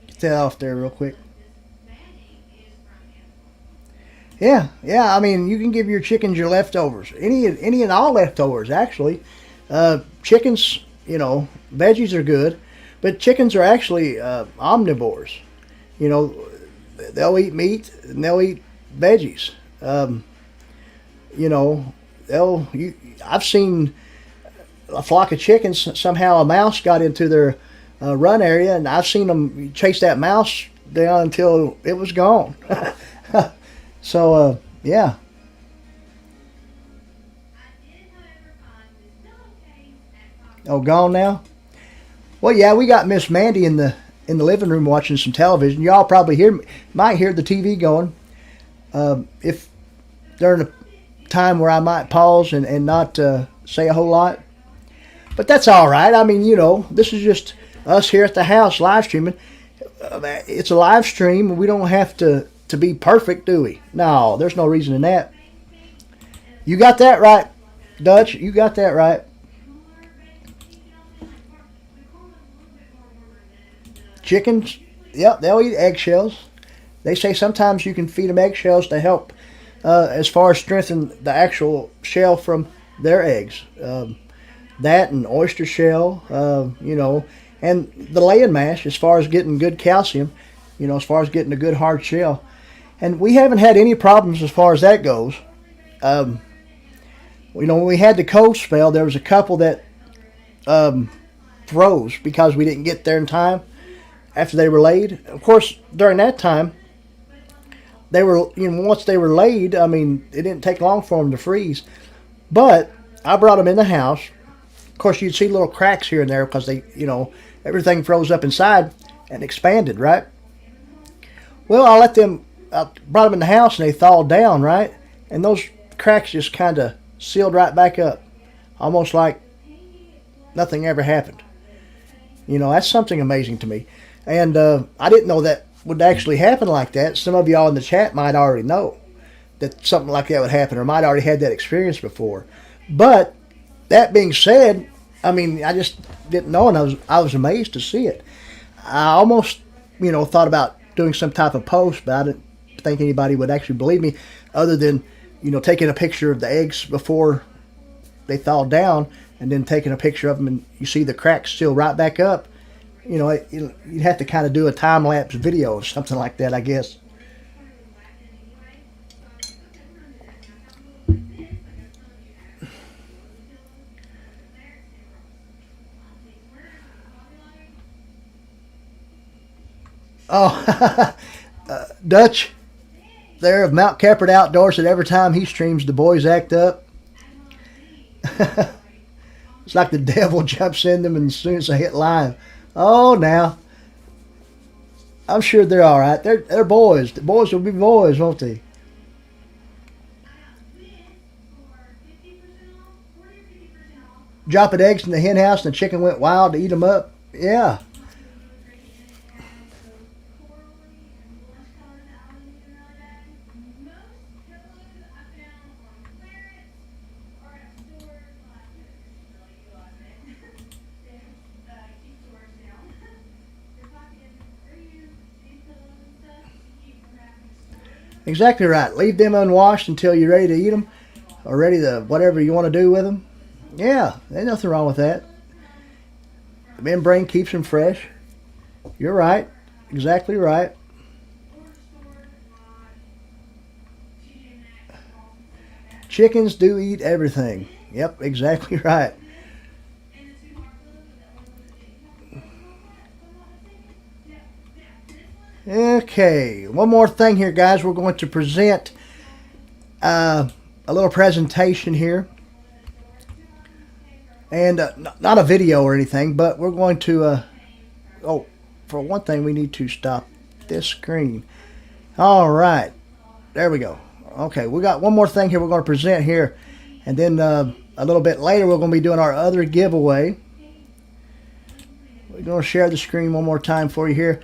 get that off there real quick. Yeah. I mean, you can give your chickens your leftovers. Any and all leftovers, actually. Chickens, veggies are good, but chickens are actually omnivores. They'll eat meat and they'll eat veggies. I've seen a flock of chickens. Somehow a mouse got into their run area, and I've seen them chase that mouse down until it was gone. So, yeah. Oh, gone now? Well, yeah, we got Miss Mandy in the living room watching some television. Y'all probably might hear the TV going. If during a time where I might pause and not say a whole lot. But that's all right. I mean, this is just us here at the house live streaming. It's a live stream. We don't have to be perfect, do we? No, there's no reason in that. You got that right, Dutch. You got that right. Chickens, yep, they'll eat eggshells. They say sometimes you can feed them eggshells to help as far as strengthen the actual shell from their eggs. That and oyster shell, and the laying mash as far as getting good calcium, as far as getting a good hard shell. And we haven't had any problems as far as that goes. When we had the cold spell, there was a couple that froze because we didn't get there in time after they were laid. Of course, during that time, they were, once they were laid, I mean, it didn't take long for them to freeze. But I brought them in the house. Of course, you'd see little cracks here and there because they, everything froze up inside and expanded, right? Well, I brought them in the house and they thawed down, right? And those cracks just kind of sealed right back up, almost like nothing ever happened. That's something amazing to me. And I didn't know that would actually happen like that. Some of y'all in the chat might already know that something like that would happen, or might already had that experience before. But that being said, I mean, I just didn't know, and I was amazed to see it. I almost, thought about doing some type of post, but I didn't think anybody would actually believe me, other than, taking a picture of the eggs before they thawed down, and then taking a picture of them, and you see the cracks seal right back up. You'd have to kind of do a time-lapse video or something like that, I guess. Oh, Dutch there of Mount Keppard Outdoors said every time he streams, the boys act up. It's like the devil jumps in them as soon as they hit live. Oh, now. I'm sure they're all right. They're boys. The boys will be boys, won't they? Dropping eggs in the hen house and the chicken went wild to eat them up. Yeah. Exactly right. Leave them unwashed until you're ready to eat them, or ready to whatever you want to do with them. Yeah, there's nothing wrong with that. The membrane keeps them fresh. You're right. Exactly right. Chickens do eat everything. Yep, exactly right. Okay, one more thing here, guys. We're going to present a little presentation here. And not a video or anything, but we're going to... oh, for one thing, we need to stop this screen. All right. There we go. Okay, we got one more thing here we're going to present here. And then a little bit later, we're going to be doing our other giveaway. We're going to share the screen one more time for you here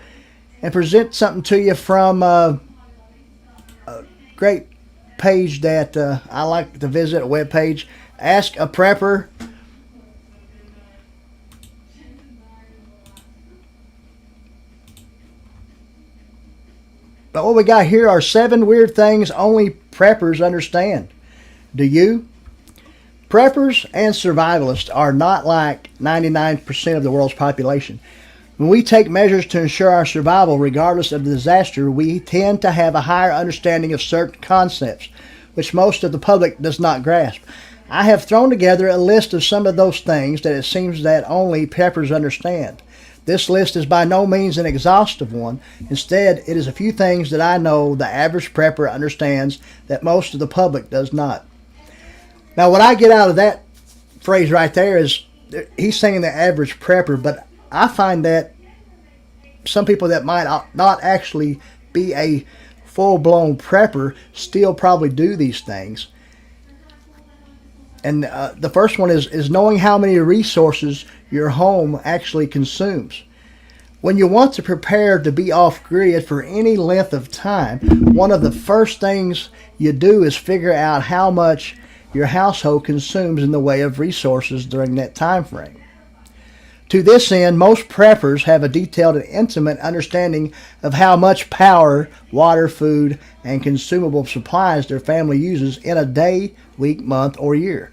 and present something to you from a great page that I like to visit, a web page, Ask a Prepper. But what we got here are 7 weird things only preppers understand. Do you? Preppers and survivalists are not like 99% of the world's population. When we take measures to ensure our survival regardless of the disaster, we tend to have a higher understanding of certain concepts, which most of the public does not grasp. I have thrown together a list of some of those things that it seems that only preppers understand. This list is by no means an exhaustive one. Instead, it is a few things that I know the average prepper understands that most of the public does not. Now, what I get out of that phrase right there is he's saying the average prepper, but I find that some people that might not actually be a full-blown prepper still probably do these things. And the first one is knowing how many resources your home actually consumes. When you want to prepare to be off-grid for any length of time, one of the first things you do is figure out how much your household consumes in the way of resources during that time frame. To this end, most preppers have a detailed and intimate understanding of how much power, water, food, and consumable supplies their family uses in a day, week, month, or year.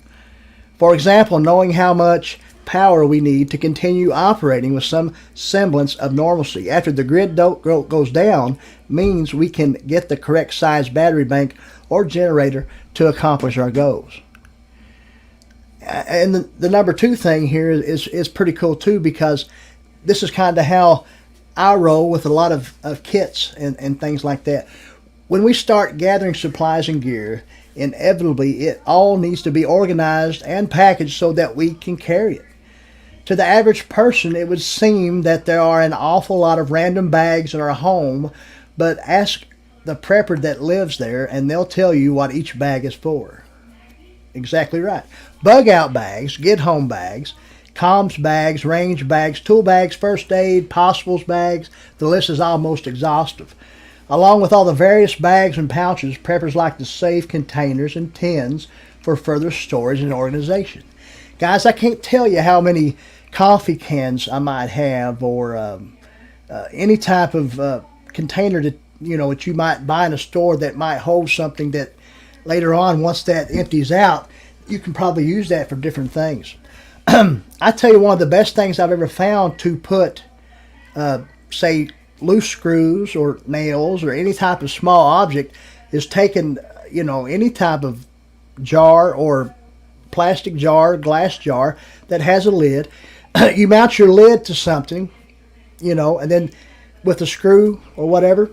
For example, knowing how much power we need to continue operating with some semblance of normalcy after the grid goes down means we can get the correct size battery bank or generator to accomplish our goals. And the number 2 thing here is pretty cool too, because this is kind of how I roll with a lot of kits and things like that. When we start gathering supplies and gear, inevitably it all needs to be organized and packaged so that we can carry it. To the average person, it would seem that there are an awful lot of random bags in our home, but ask the prepper that lives there and they'll tell you what each bag is for. Exactly right. Bug out bags, get home bags, comms bags, range bags, tool bags, first aid, possibles bags. The list is almost exhaustive. Along with all the various bags and pouches, preppers like to save containers and tins for further storage and organization. Guys, I can't tell you how many coffee cans I might have, or any type of container that you might buy in a store that might hold something that later on, once that empties out, you can probably use that for different things. I tell you, one of the best things I've ever found to put, say, loose screws or nails or any type of small object is taking, any type of jar or plastic jar, glass jar that has a lid. You mount your lid to something, and then with a screw or whatever,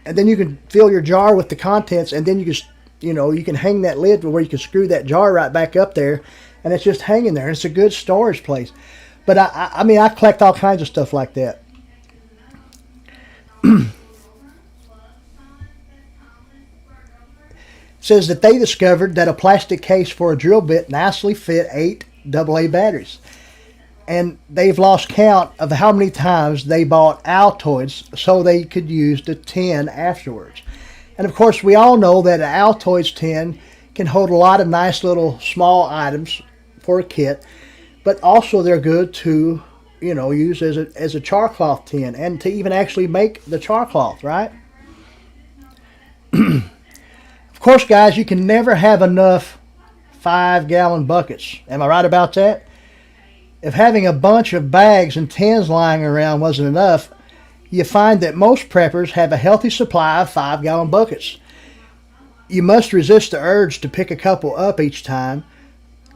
and then you can fill your jar with the contents, and then you can, you can hang that lid to where you can screw that jar right back up there, and it's just hanging there. It's a good storage place. But I collect all kinds of stuff like that. Says that they discovered that a plastic case for a drill bit nicely fit 8 AA batteries. And they've lost count of how many times they bought Altoids so they could use the tin afterwards. And of course, we all know that an Altoids tin can hold a lot of nice little small items for a kit, but also they're good to, use as a char cloth tin, and to even actually make the char cloth, right? Of course, guys, you can never have enough 5-gallon buckets. Am I right about that? If having a bunch of bags and tins lying around wasn't enough, you find that most preppers have a healthy supply of 5-gallon buckets. You must resist the urge to pick a couple up each time.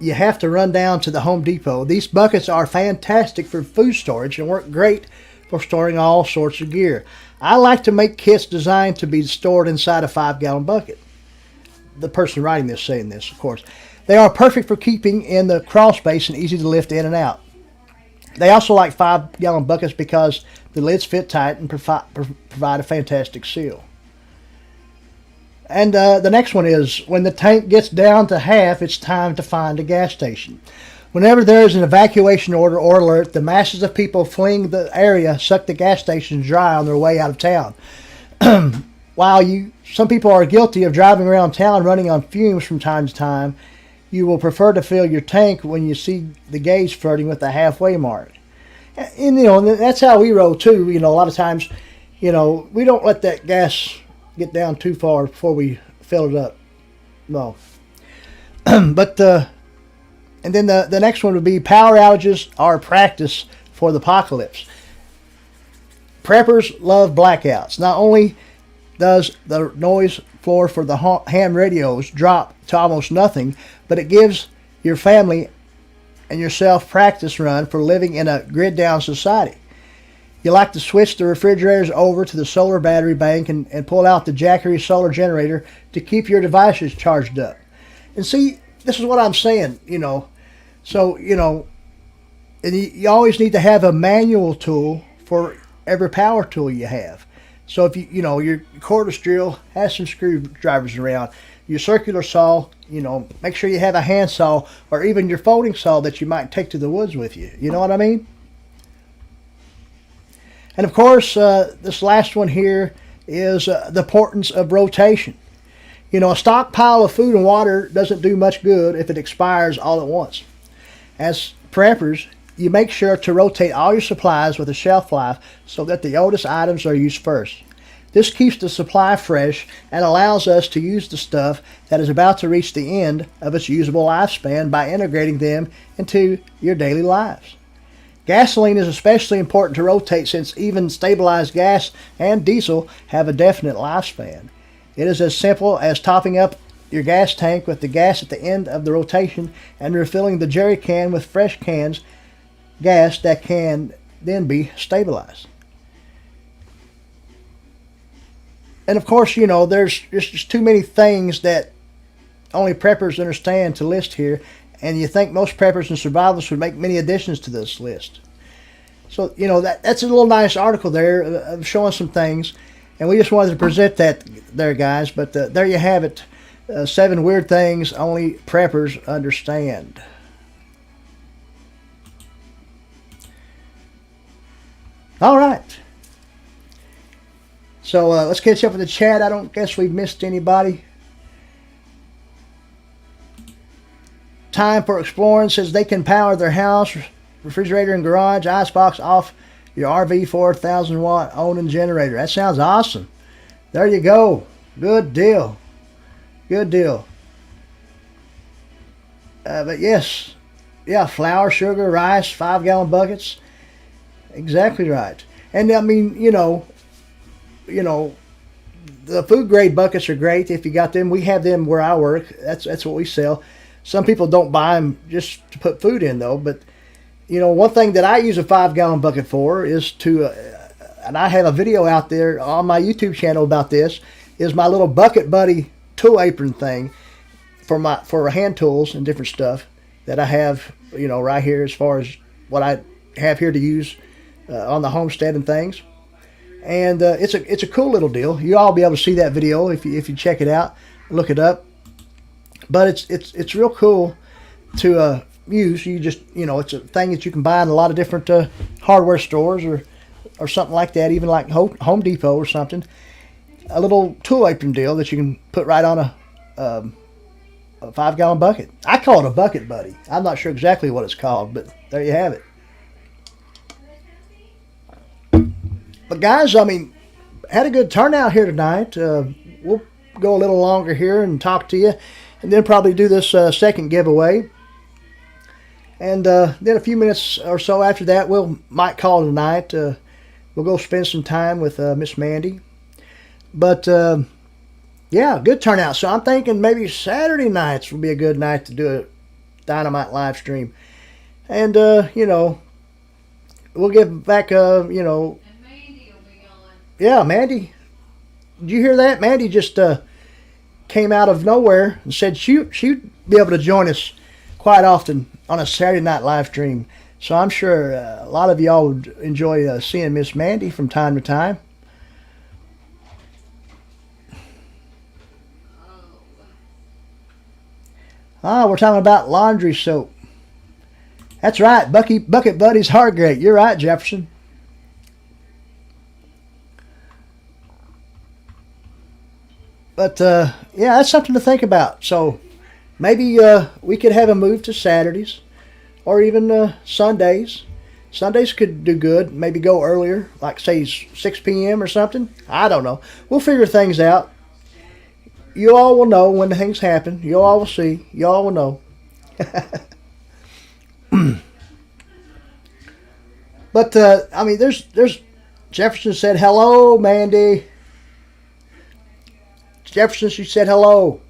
You have to run down to the Home Depot. These buckets are fantastic for food storage and work great for storing all sorts of gear. I like to make kits designed to be stored inside a 5-gallon bucket. The person writing this saying this, of course. They are perfect for keeping in the crawl space and easy to lift in and out. They also like 5-gallon buckets because the lids fit tight and provide a fantastic seal. And the next one is, when the tank gets down to half, it's time to find a gas station. Whenever there is an evacuation order or alert, the masses of people fleeing the area suck the gas stations dry on their way out of town. While some people are guilty of driving around town running on fumes from time to time, you will prefer to fill your tank when you see the gauge flirting with the halfway mark. And that's how we roll too. A lot of times, we don't let that gas get down too far before we fill it up. No. But and then the next one would be, power outages are practice for the apocalypse. Preppers love blackouts. Not only does the noise floor for the ham radios drop to almost nothing, but it gives your family and yourself practice run for living in a grid down society. You like to switch the refrigerators over to the solar battery bank and pull out the Jackery solar generator to keep your devices charged up. And see, this is what I'm saying, So, and you always need to have a manual tool for every power tool you have. So if your cordless drill has some screwdrivers around, your circular saw, make sure you have a handsaw or even your folding saw that you might take to the woods with you. You know what I mean? And of course, this last one here is the importance of rotation. A stockpile of food and water doesn't do much good if it expires all at once. As preppers, you make sure to rotate all your supplies with a shelf life so that the oldest items are used first. This keeps the supply fresh and allows us to use the stuff that is about to reach the end of its usable lifespan by integrating them into your daily lives. Gasoline is especially important to rotate since even stabilized gas and diesel have a definite lifespan. It is as simple as topping up your gas tank with the gas at the end of the rotation and refilling the jerry can with fresh cans gas that can then be stabilized. And of course, there's just too many things that only preppers understand to list here, and you think most preppers and survivalists would make many additions to this list. So, that's a little nice article there of showing some things, and we just wanted to present that there, guys. But there you have it, 7 weird things only preppers understand. All right. So let's catch up with the chat. I don't guess we've missed anybody. Time for Exploring says they can power their house, refrigerator, and garage icebox off your RV 4,000 watt Onan generator. That sounds awesome. There you go. Good deal. Good deal. But yes, flour, sugar, rice, 5-gallon buckets. Exactly right. And I mean, the food grade buckets are great if you got them. We have them where I work. That's what we sell. Some people don't buy them just to put food in though. But one thing that I use a 5-gallon bucket for is to, and I have a video out there on my YouTube channel about this, is my little Bucket Buddy tool apron thing for hand tools and different stuff that I have, right here as far as what I have here to use on the homestead and things. And it's a cool little deal. You all be able to see that video if you check it out, look it up. But it's real cool to use. You just it's a thing that you can buy in a lot of different hardware stores or something like that, even like Home Depot or something. A little tool apron deal that you can put right on a 5-gallon bucket. I call it a Bucket Buddy. I'm not sure exactly what it's called, but there you have it. But guys, I mean, had a good turnout here tonight. We'll go a little longer here and talk to you, and then probably do this second giveaway. And then a few minutes or so after that, might call tonight. We'll go spend some time with Miss Mandy. But yeah, good turnout. So I'm thinking maybe Saturday nights will be a good night to do a Dynamite live stream. And we'll give back yeah, Mandy. Did you hear that? Mandy just came out of nowhere and said she'd be able to join us quite often on a Saturday night live stream. So I'm sure a lot of y'all would enjoy seeing Miss Mandy from time to time. Ah, we're talking about laundry soap. That's right, Bucket Buddy's Hargrate. You're right, Jefferson. But yeah, that's something to think about. So maybe we could have a move to Saturdays or even Sundays. Sundays could do good. Maybe go earlier, like say 6 p.m. or something. I don't know. We'll figure things out. You all will know when the things happen. You all will see. You all will know. But I mean, there's Jefferson said hello, Mandy. Jefferson, she said hello.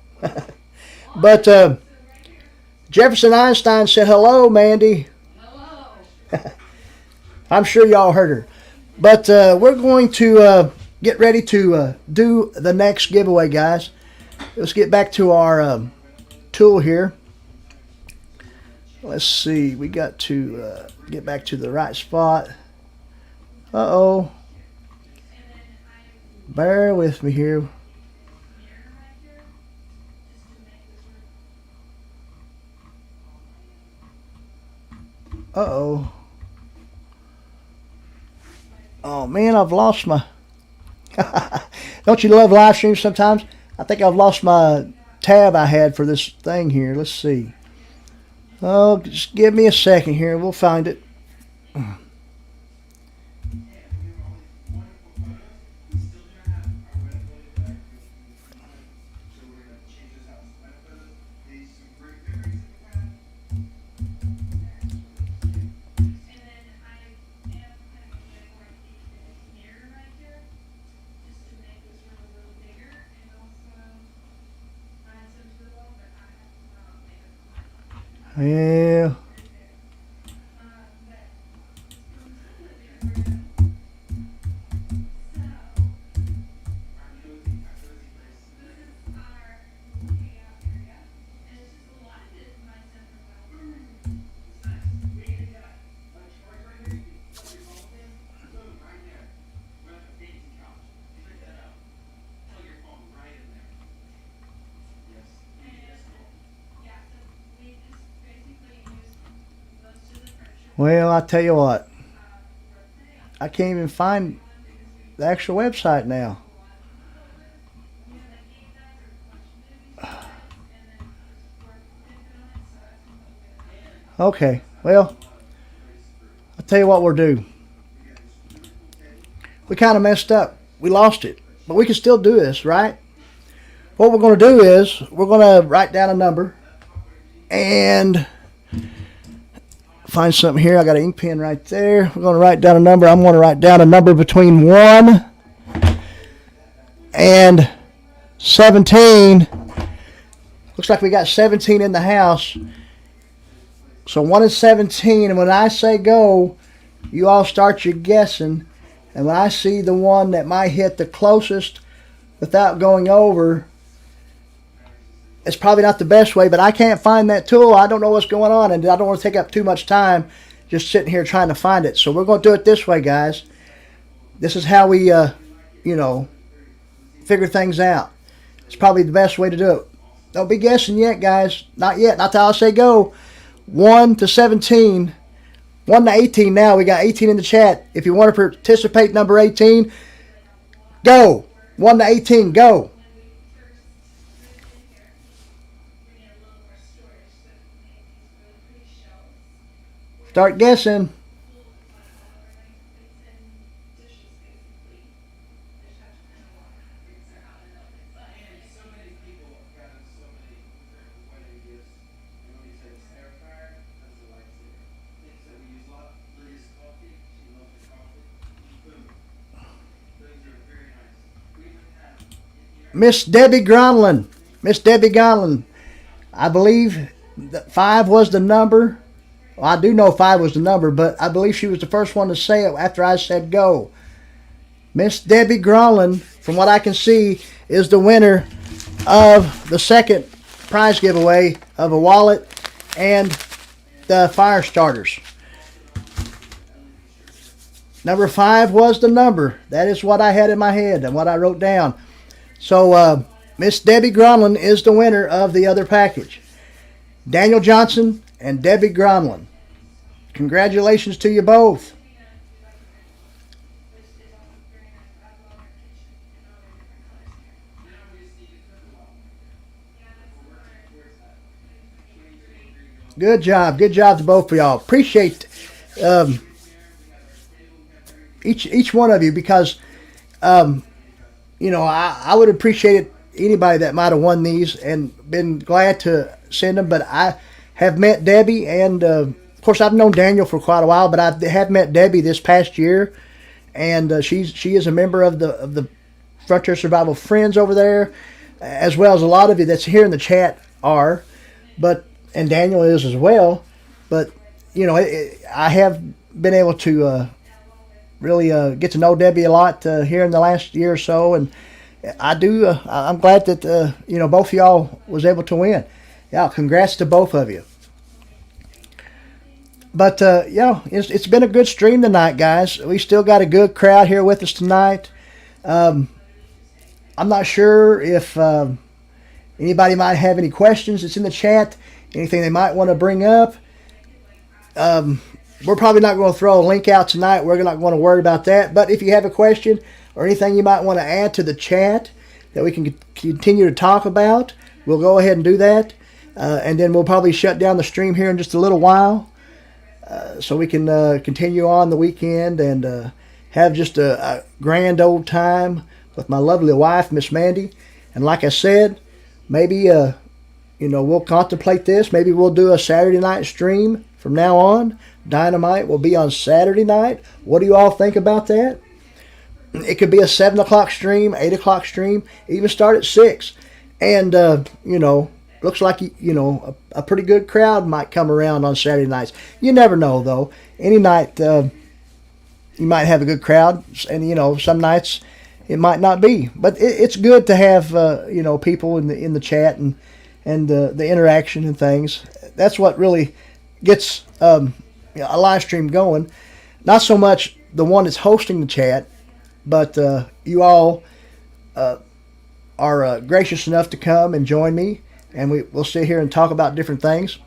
But Jefferson Einstein said hello, Mandy. Hello. I'm sure y'all heard her. But we're going to get ready to do the next giveaway, guys. Let's get back to our tool here. Let's see. We got to get back to the right spot. Uh-oh. Bear with me here. Uh-oh. Oh, man, I've lost my... Don't you love live streams sometimes? I think I've lost my tab I had for this thing here. Let's see. Oh, just give me a second here. We'll find it. Yeah. Well, I tell you what. I can't even find the actual website now. Okay, well, I'll tell you what we'll do. We kind of messed up. We lost it. But we can still do this, right? What we're going to do is we're going to write down a number and find something here. I got an ink pen right there. We're going to write down a number. I'm going to write down a number between 1 and 17. Looks like we got 17 in the house. So 1 and 17. And when I say go, you all start your guessing. And when I see the one that might hit the closest without going over, it's probably not the best way, but I can't find that tool. I don't know what's going on, and I don't want to take up too much time just sitting here trying to find it. So we're going to do it this way, guys. This is how we, figure things out. It's probably the best way to do it. Don't be guessing yet, guys. Not yet. Not till I say go. 1 to 17. 1 to 18 now. We got 18 in the chat. If you want to participate, number 18, go. 1 to 18, go. Start guessing. Miss Debbie Gronlin. Miss Debbie Gronlin. I believe that 5 was the number. Well, I do know 5 was the number, but I believe she was the first one to say it after I said go. Miss Debbie Gronlin, from what I can see, is the winner of the second prize giveaway of a wallet and the fire starters. Number 5 was the number. That is what I had in my head and what I wrote down. So Miss Debbie Gronlin is the winner of the other package. Daniel Johnson and Debbie Gronlin. Congratulations to you both. Good job to both of y'all. Appreciate each one of you, because I would appreciate it, anybody that might have won these, and been glad to send them. But I have met Debbie, and of course I've known Daniel for quite a while, but I have met Debbie this past year, and she is a member of the Frontier Survival Friends over there, as well as a lot of you that's here in the chat are, and Daniel is as well. But I have been able to really get to know Debbie a lot here in the last year or so, and I'm glad that both of y'all was able to win. Yeah, congrats to both of you. But it's been a good stream tonight, guys. We still got a good crowd here with us tonight. I'm not sure if anybody might have any questions that's in the chat, anything they might want to bring up. We're probably not going to throw a link out tonight. We're not going to worry about that. But if you have a question or anything you might want to add to the chat that we can continue to talk about, we'll go ahead and do that. And then we'll probably shut down the stream here in just a little while, so we can continue on the weekend and have just a grand old time with my lovely wife, Miss Mandy. And like I said, maybe we'll contemplate this. Maybe we'll do a Saturday night stream from now on. Dynamite will be on Saturday night. What do you all think about that? It could be a 7 o'clock stream, 8 o'clock stream, even start at 6. And, looks like, a pretty good crowd might come around on Saturday nights. You never know, though. Any night, you might have a good crowd. And, some nights it might not be. But it's good to have, people in the chat and the interaction and things. That's what really gets a live stream going. Not so much the one that's hosting the chat, but you all are gracious enough to come and join me, and we'll sit here and talk about different things.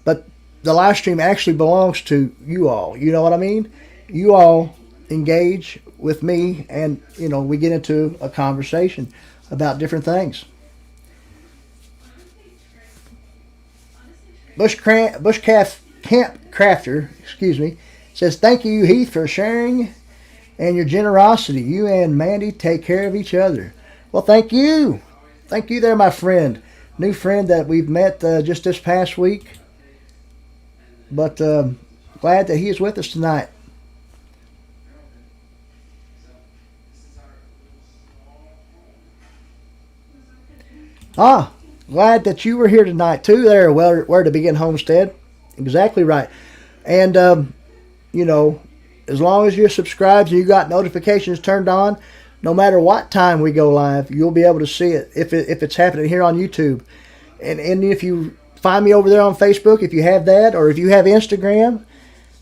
But the live stream actually belongs to you all. You know what I mean? You all engage with me, and we get into a conversation about different things. Camp Crafter, says, thank you, Heath, for sharing and your generosity. You and Mandy take care of each other. Well, thank you. Thank you there, my friend. New friend that we've met just this past week. But glad that he is with us tonight. Glad that you were here tonight, too, there, where to begin Homestead. Exactly right. And, as long as you're subscribed and you got notifications turned on, no matter what time we go live, you'll be able to see it if it's happening here on YouTube. And if you find me over there on Facebook, if you have that, or if you have Instagram,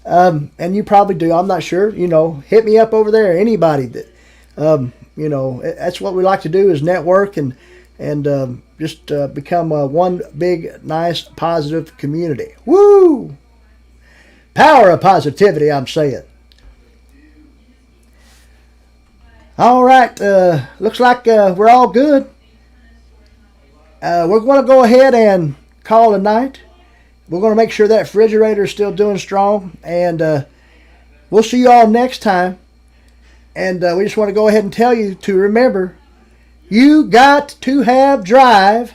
and you probably do, I'm not sure, hit me up over there. Anybody that, that's what we like to do, is network and just become one big, nice, positive community. Woo! Power of positivity, I'm saying. All right, looks like we're all good. We're going to go ahead and call it a night. We're going to make sure that refrigerator is still doing strong, and we'll see you all next time. And we just want to go ahead and tell you to remember, you got to have drive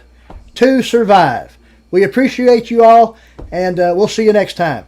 to survive. We appreciate you all, and we'll see you next time.